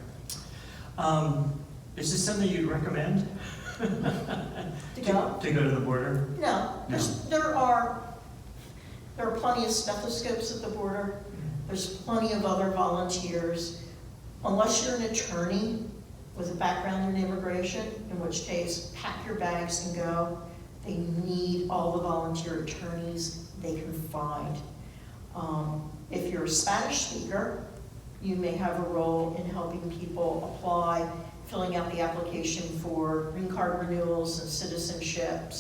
Is this something you'd recommend? To go? To go to the border? No, there are plenty of stethoscopes at the border. There's plenty of other volunteers. Unless you're an attorney with a background in immigration, in which case, pack your bags and go. They need all the volunteer attorneys they can find. If you're a Spanish speaker, you may have a role in helping people apply filling out the application for green card renewals and citizenship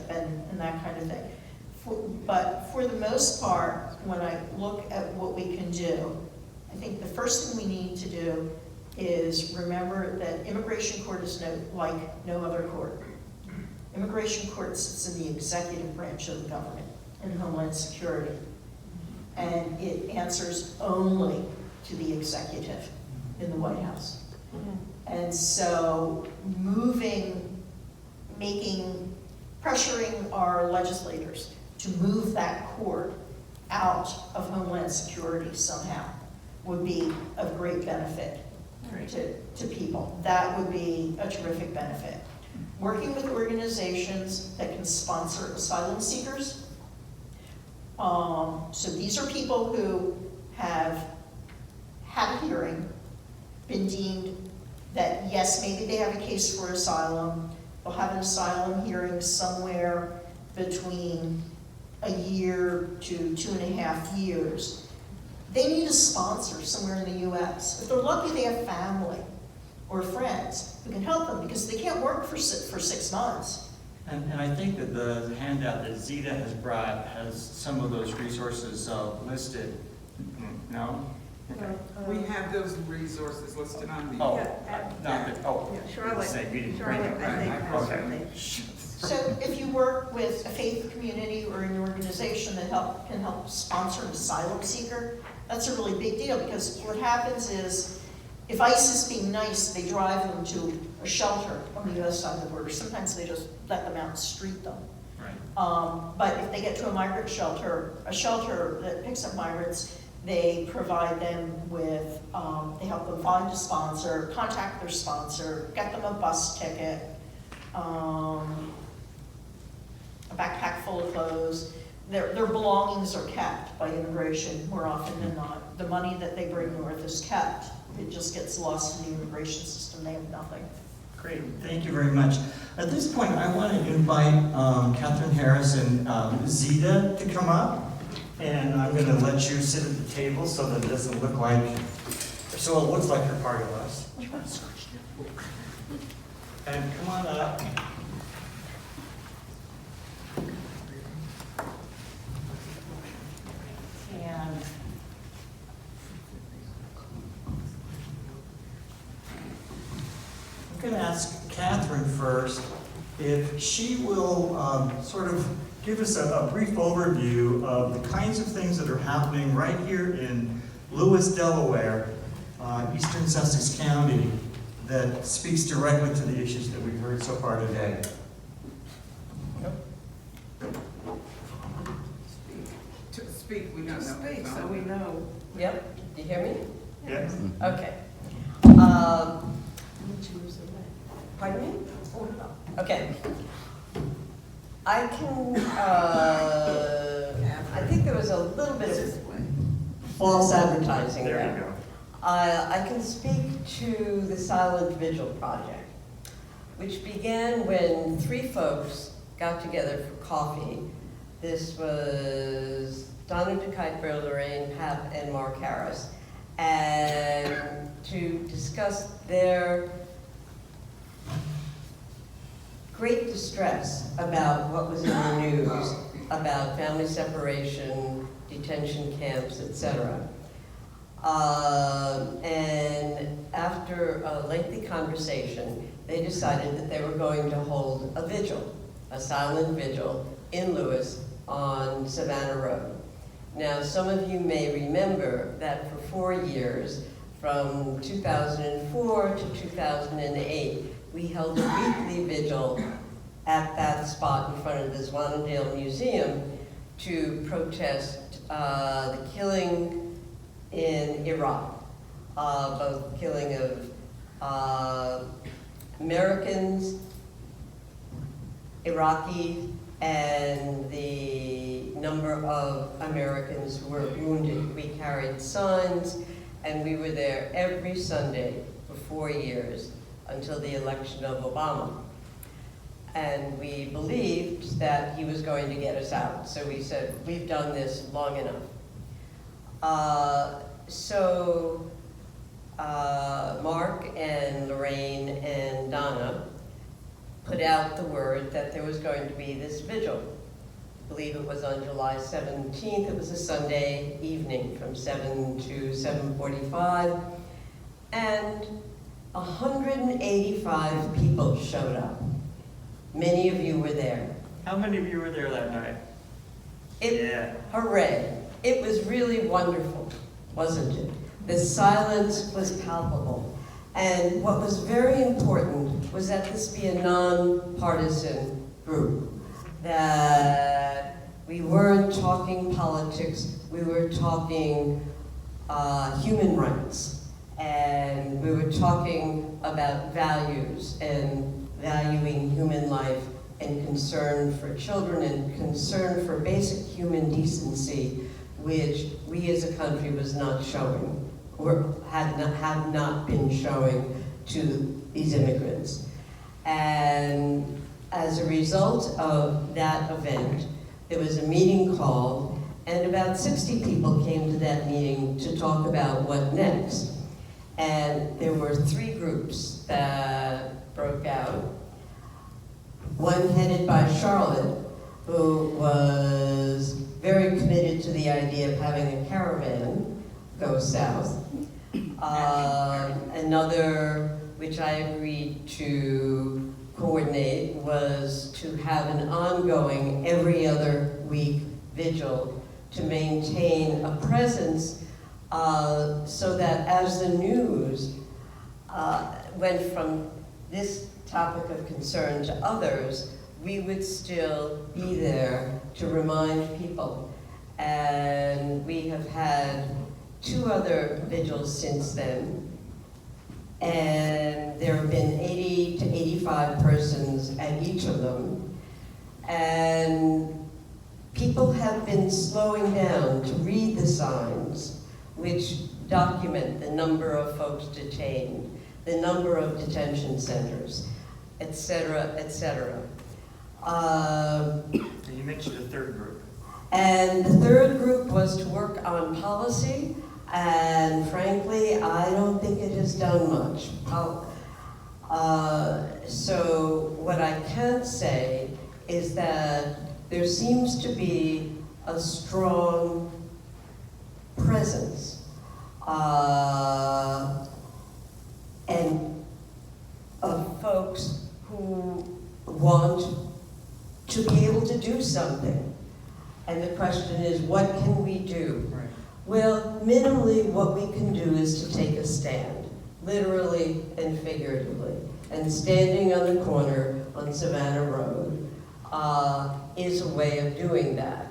and that kind of thing. But for the most part, when I look at what we can do, I think the first thing we need to do is remember that immigration court is like no other court. Immigration court sits in the executive branch of the government in Homeland Security, and it answers only to the executive in the White House. And so pressuring our legislators to move that court out of Homeland Security somehow would be of great benefit to people. That would be a terrific benefit. Working with organizations that can sponsor asylum seekers. So these are people who have had a hearing, been deemed that yes, maybe they have a case for asylum. They'll have an asylum hearing somewhere between a year to 2.5 years. They need a sponsor somewhere in the U.S. If they're lucky, they have family or friends who can help them because they can't work for 6 months. And I think that the handout that Zita has brought has some of those resources listed. No? Okay. We have those resources listed on the. Oh, Yeah, not that, oh. Yeah, Charlotte. Say, we didn't bring Charlotte, it. I think, has Okay. something. So if you work with a faith community or an organization that can help sponsor an asylum seeker, that's a really big deal, because what happens is, if ICE is being nice, they drive them to a shelter on the other side of the border. Sometimes they just let them out and street them. Right. But if they get to a migrant shelter, a shelter that picks up migrants, they provide them with, they help them find a sponsor, contact their sponsor, get them a bus ticket, a backpack full of clothes. Their belongings are kept by immigration more often than not. The money that they bring north is kept. It just gets lost in the immigration system. They have nothing. Great, thank you very much. At this point, I want to invite Kathryn Harris and Zita to come up. And I'm going to let you sit at the table so that it doesn't look like, so it looks like you're part of us. And come on up. And I'm going to ask Kathryn first if she will sort of give us a brief overview of the kinds of things that are happening right here in Lewis, Delaware, eastern Sussex County, that speaks directly to the issues that we've heard so far today. Speak, we don't know. Speak, so we know. Yep, you hear me? Yes. Okay. Pardon me? Okay. I can, I think there was a little bit of false advertising There there. you go. I can speak to the Silent Vigil project, which began when 3 folks got together for coffee. This was Donna DeKuyper, Lorraine Papp, and Mark Harris, and to discuss their great distress about what was in the news about family separation, detention camps, etc. And after a lengthy conversation, they decided that they were going to hold a vigil, a silent vigil, in Lewis on Savannah Road. Now, some of you may remember that for 4 years, from 2004 to 2008, we held a weekly vigil at that spot in front of the Zwannendale Museum to protest the killing in Iraq, both the killing of Americans, Iraqis, and the number of Americans who were wounded. We carried signs, and we were there every Sunday for 4 years until the election of Obama. And we believed that he was going to get us out. So we said, we've done this long enough. Mark and Lorraine and Donna put out the word that there was going to be this vigil. I believe it was on July 17th. It was a Sunday evening from 7 to 7:45. And 185 people showed up. Many of you were there. How many of you were there that night? Yeah. Hooray. It was really wonderful, wasn't it? The silence was palpable. And what was very important was that this be a non-partisan group. That we weren't talking politics, we were talking human rights. And we were talking about values and valuing human life and concern for children and concern for basic human decency, which we as a country was not showing, or had not been showing to these immigrants. And as a result of that event, there was a meeting called, and about 60 people came to that meeting to talk about what next. And there were 3 groups that broke out. One headed by Charlotte, who was very committed to the idea of having a caravan go south. Another, which I agreed to coordinate, was to have an ongoing every other week vigil to maintain a presence so that as the news went from this topic of concern to others, we would still be there to remind people. And we have had 2 other vigils since then. And there have been 80 to 85 persons at each of them. And people have been slowing down to read the signs, which document the number of folks detained, the number of detention centers, etc., etc. You mentioned a 3rd group. And the 3rd group was to work on policy, and frankly, I don't think it has done much. So what I can say is that there seems to be a strong presence and of folks who want to be able to do something. And the question is, what can we do? Right. Well, minimally, what we can do is to take a stand, literally and figuratively. And standing on the corner on Savannah Road is a way of doing that.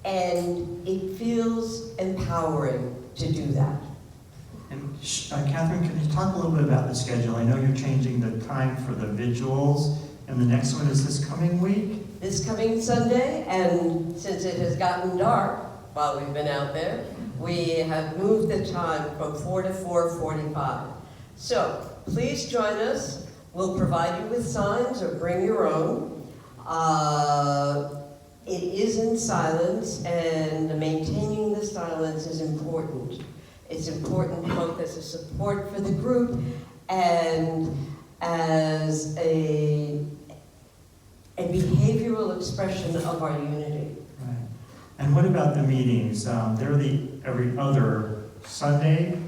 And it feels empowering to do that. And Kathryn, can you talk a little bit about the schedule? I know you're changing the time for the vigils, and the next one is this coming week? This coming Sunday, and since it has gotten dark while we've been out there, we have moved the time from 4 to 4:45. So please join us. We'll provide you with signs or bring your own. It is in silence, and maintaining the silence is important. It's important both as a support for the group and as a behavioral expression of our unity. Right. And what about the meetings? They're every other Sunday?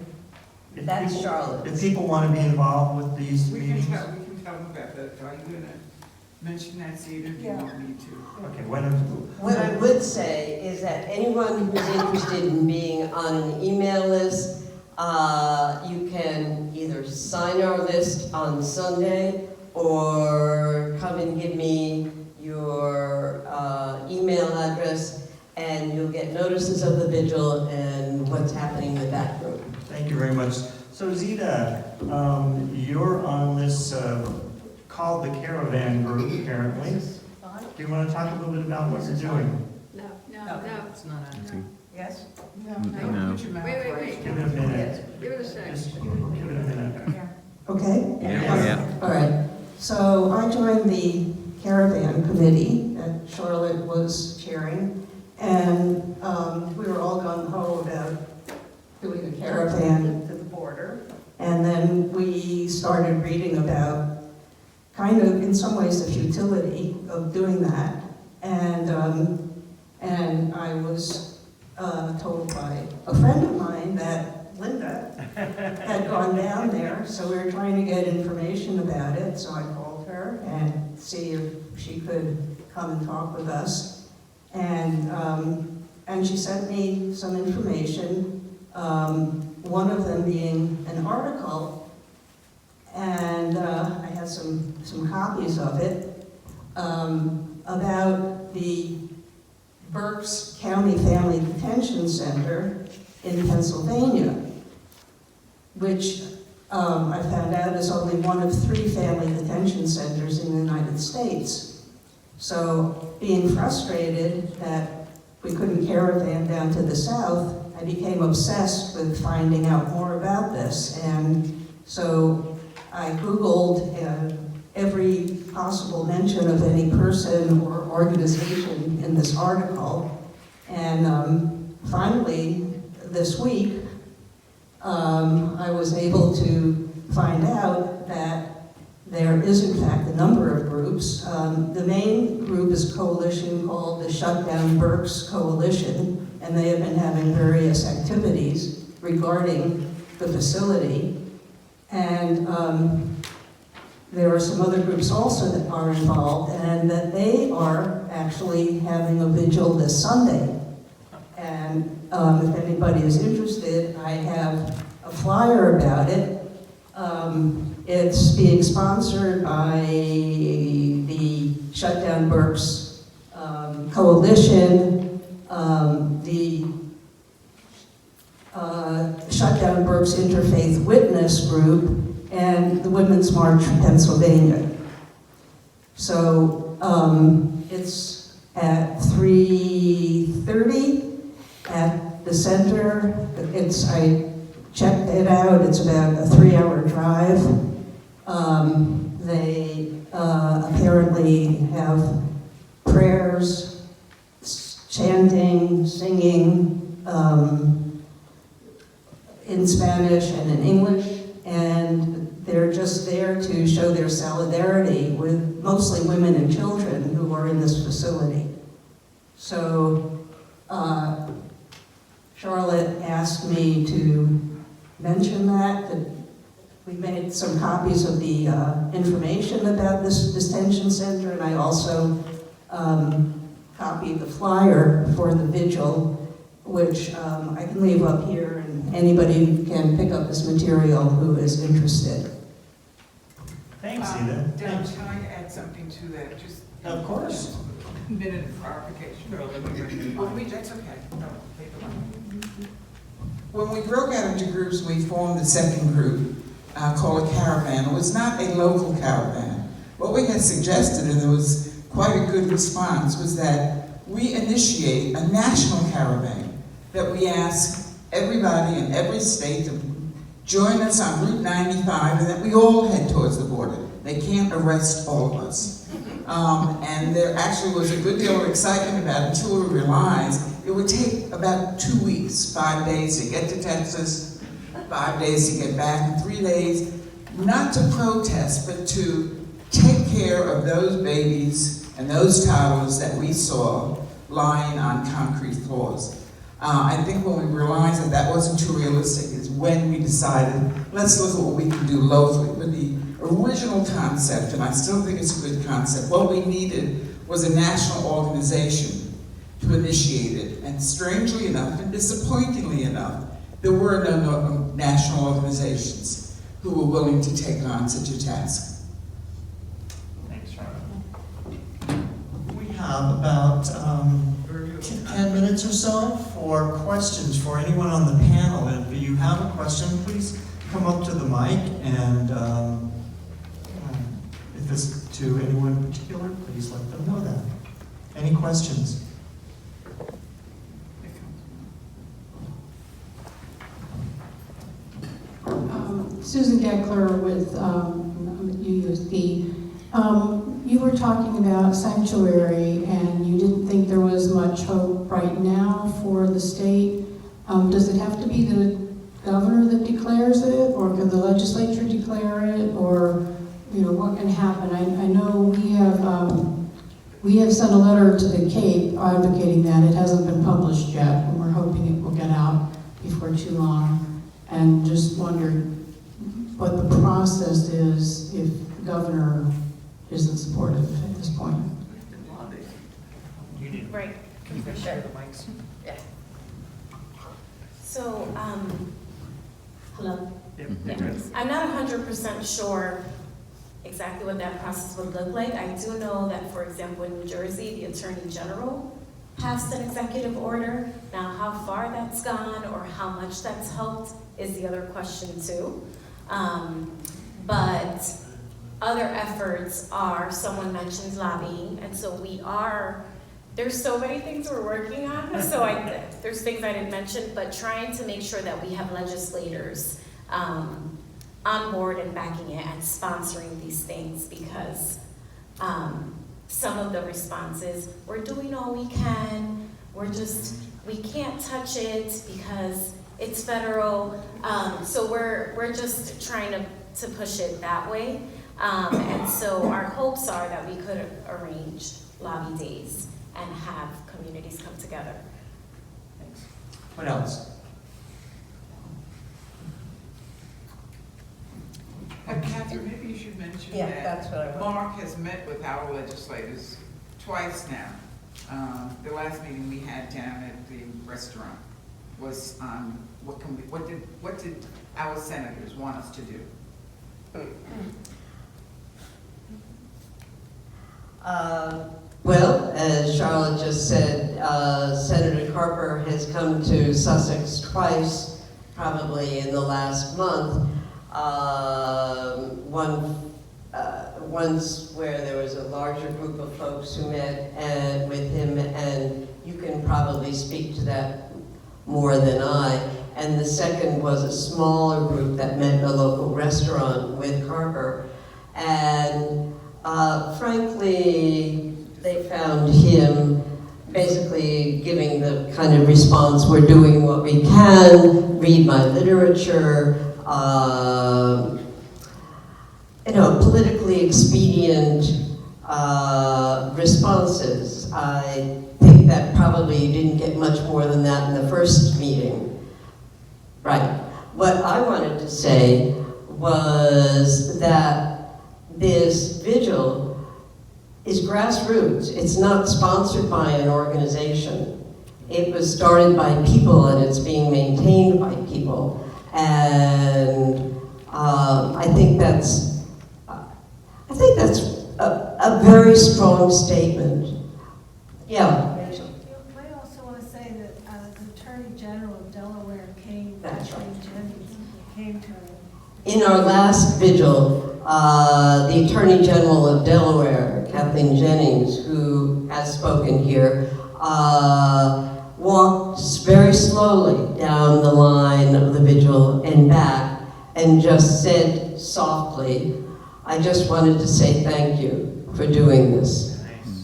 That's Charlotte. If people want to be involved with these meetings? We can tell them about that. Are you going to mention that, Zeta, if you want me to? Okay, What I would say is that anyone who's interested in being on an email list, you can either sign our list on Sunday or come and give me your email address, and you'll get notices of the vigil and what's happening with that group. Thank you very much. So Zita, you're on this called the Caravan Group, apparently. Do you want to talk a little bit about what you're doing? No, It's not on. Yes? No. No. Put your mouth Wait. right. Give it a minute. Give it a second. Just give it a minute. Okay? Yeah. All right. So I joined the caravan committee that Charlotte was chairing, and we were all gung-ho about doing a caravan in some ways, the futility of doing that. And I was told by a friend of mine that Linda had gone down there, so we were trying to get information about it. So I called her and see if she could come and talk with us. And she sent me some information, one of them being an article, and I had some copies of it, about the Berks County Family Detention Center in Pennsylvania, which I found out is only one of 3 family detention centers in the United States. So being frustrated that we couldn't caravan down to the south, I became obsessed with finding out more about this. And so I Googled every possible mention of any person or organization in this article. And finally, this week, I was able to find out that there is, in fact, a number of groups. The main group is a coalition called the Shutdown Berks Coalition, and they have been having various activities regarding the facility. And there are some other groups also that are involved, and that they are actually having a vigil this Sunday. And if anybody is interested, I have a flyer about it. It's being sponsored by the Shutdown Berks Coalition, the Shutdown Berks Interfaith Witness Group, and the Women's March from Pennsylvania. So it's at 3:30 at the center. I checked it out, it's about a 3-hour drive. They apparently have prayers, chanting, singing, in Spanish and in English, and they're just there to show their solidarity with mostly women and children who are in this facility. So Charlotte asked me to mention that we made some copies of the information about this detention center, and I also copied the flyer for the vigil, which I can leave up here, and anybody can pick up this material who is interested. Thanks, Ida. Deb, can I add something to that? Just Of course. a minute of clarification. Oh, wait, that's okay. No, take the line. When we broke out into groups, we formed the second group called a caravan. It was not a local caravan. What we had suggested, and there was quite a good response, was that we initiate a national caravan, that we ask everybody in every state to join us on Route 95, and that we all head towards the border. They can't arrest all of us. And there actually was a good deal of excitement about it until we realized it would take about 2 weeks, 5 days to get to Texas, 5 days to get back, and 3 days, not to protest, but to take care of those babies and those toddlers that we saw lying on concrete floors. I think when we realized that that wasn't too realistic is when we decided, let's look at what we can do locally. But the original concept, and I still think it's a good concept, what we needed was a national organization to initiate it. And strangely enough, and disappointingly enough, there were no national organizations who were willing to take on such a task. Thanks, Charlotte. We have about 10 minutes or so for questions for anyone on the panel. If you have a question, please come up to the mic, and if it's to anyone in particular, please let them know that. Any questions? Susan Geckler with UUSD. You were talking about sanctuary, and you didn't think there was much hope right now for the state. Does it have to be the governor that declares it, or can the legislature declare it, or what can happen. I know we have sent a letter to the Cape advocating that. It hasn't been published yet, and we're hoping it will get out before too long. And just wondered what the process is if the governor isn't supportive at this point. You need, Right. can you share the mics? Yeah. So, hello? Yep, Yeah. you're good. I'm not 100% sure exactly what that process would look like. I do know that, for example, in New Jersey, the Attorney General passed an executive order. Now, how far that's gone or how much that's helped is the other question too. But other efforts are, someone mentioned lobbying, and so there's so many things we're working on, so there's things I didn't mention, but trying to make sure that we have legislators on board and backing it and sponsoring these things, because some of the responses, we're doing all we can, we can't touch it because it's federal, so we're just trying to push it that way. And so our hopes are that we could arrange lobby days and have communities come together. Thanks. What else? Kathryn, maybe you should mention Yeah, that that's what I want. Mark has met with our legislators twice now. The last meeting we had down at the restaurant was on what did our senators want us to do? Well, as Charlotte just said, Senator Carper has come to Sussex twice, probably in the last month. Once where there was a larger group of folks who met with him, and you can probably speak to that more than I. And the second was a smaller group that met in a local restaurant with Carper. And frankly, they found him basically giving the kind of response, we're doing what we can, read my literature, politically expedient responses. I think that probably you didn't get much more than that in the first meeting. Right. What I wanted to say was that this vigil is grassroots. It's not sponsored by an organization. It was started by people and it's being maintained by people. And I think that's a very strong statement. Yeah. You might also want to say that the Attorney General of Delaware came, That's right. came to In our last vigil, the Attorney General of Delaware, Kathleen Jennings, who has spoken here, walked very slowly down the line of the vigil and back and just said softly, I just wanted to say thank you for doing this.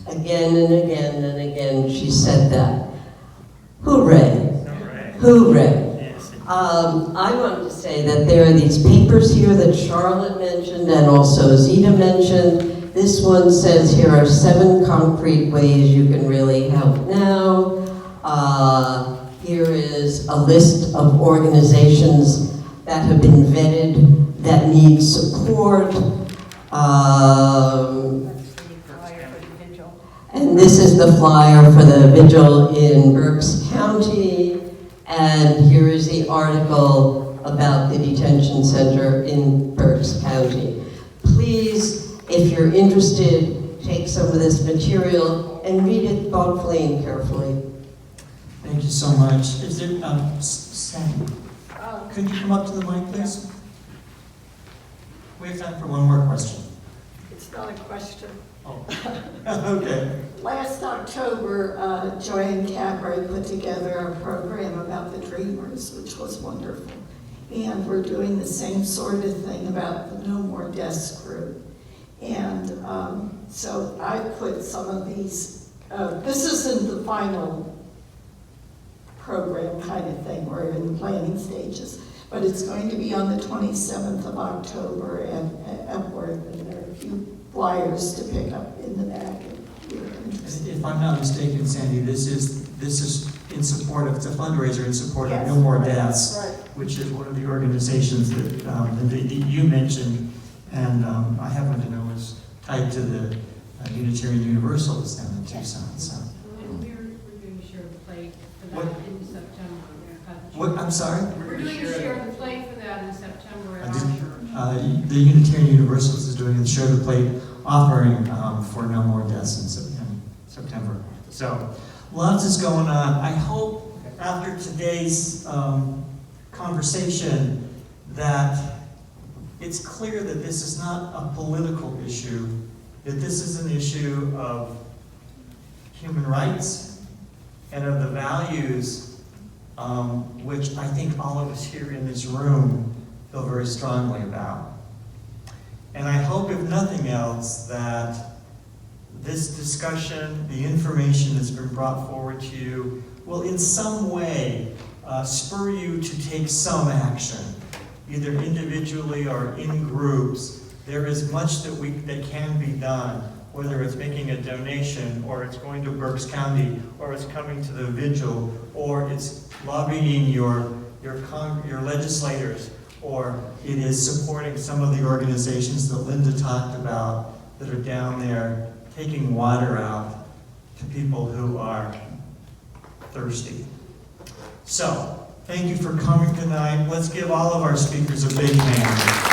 Again and again and again she said that. Hooray. Hooray. I wanted to say that there are these papers here that Charlotte mentioned and also Zita mentioned. This one says here are 7 concrete ways you can really help now. Here is a list of organizations that have been vetted that need support. And this is the flyer for the vigil in Berks County. And here is the article about the detention center in Berks County. Please, if you're interested, take some of this material and read it thoughtfully and carefully. Thank you so much. Is there, Sandy, could you come up to the mic, please? We have time for one more question. It's not a question. Oh, okay. Last October, Joanne Cadbury put together a program about the Dreamers, which was wonderful. And we're doing the same sort of thing about the No More Deaths group. And so I put some of these, this isn't the final program kind of thing, we're in the planning stages. But it's going to be on the 27th of October at Epworth, and there are a few flyers to pick up in the back if you're interested. If I'm not mistaken, Sandy, this is in support of, it's a fundraiser in support of Yes, No More right, Deaths, right. which is one of the organizations that you mentioned, and I happen to know is tied to the Unitarian Universalists down in Tucson. So, And we're doing share the plate for that What? in September. what? I'm sorry. We're doing share the plate for that in September at our I did- church. The Unitarian Universalist is doing the Share the Plate offering for No More Deaths in September. So, lots is going on. I hope after today's conversation that it's clear that this is not a political issue, that this is an issue of human rights and of the values which I think all of us here in this room feel very strongly about. And I hope, if nothing else, that this discussion, the information that's been brought forward to you, will in some way spur you to take some action, either individually or in groups. There is much that can be done, whether it's making a donation, or it's going to Berks County, or it's coming to the vigil, or it's lobbying your legislators, or it is supporting some of the organizations that Linda talked about that are down there taking water out to people who are thirsty. So, thank you for coming tonight. Let's give all of our speakers a big hand.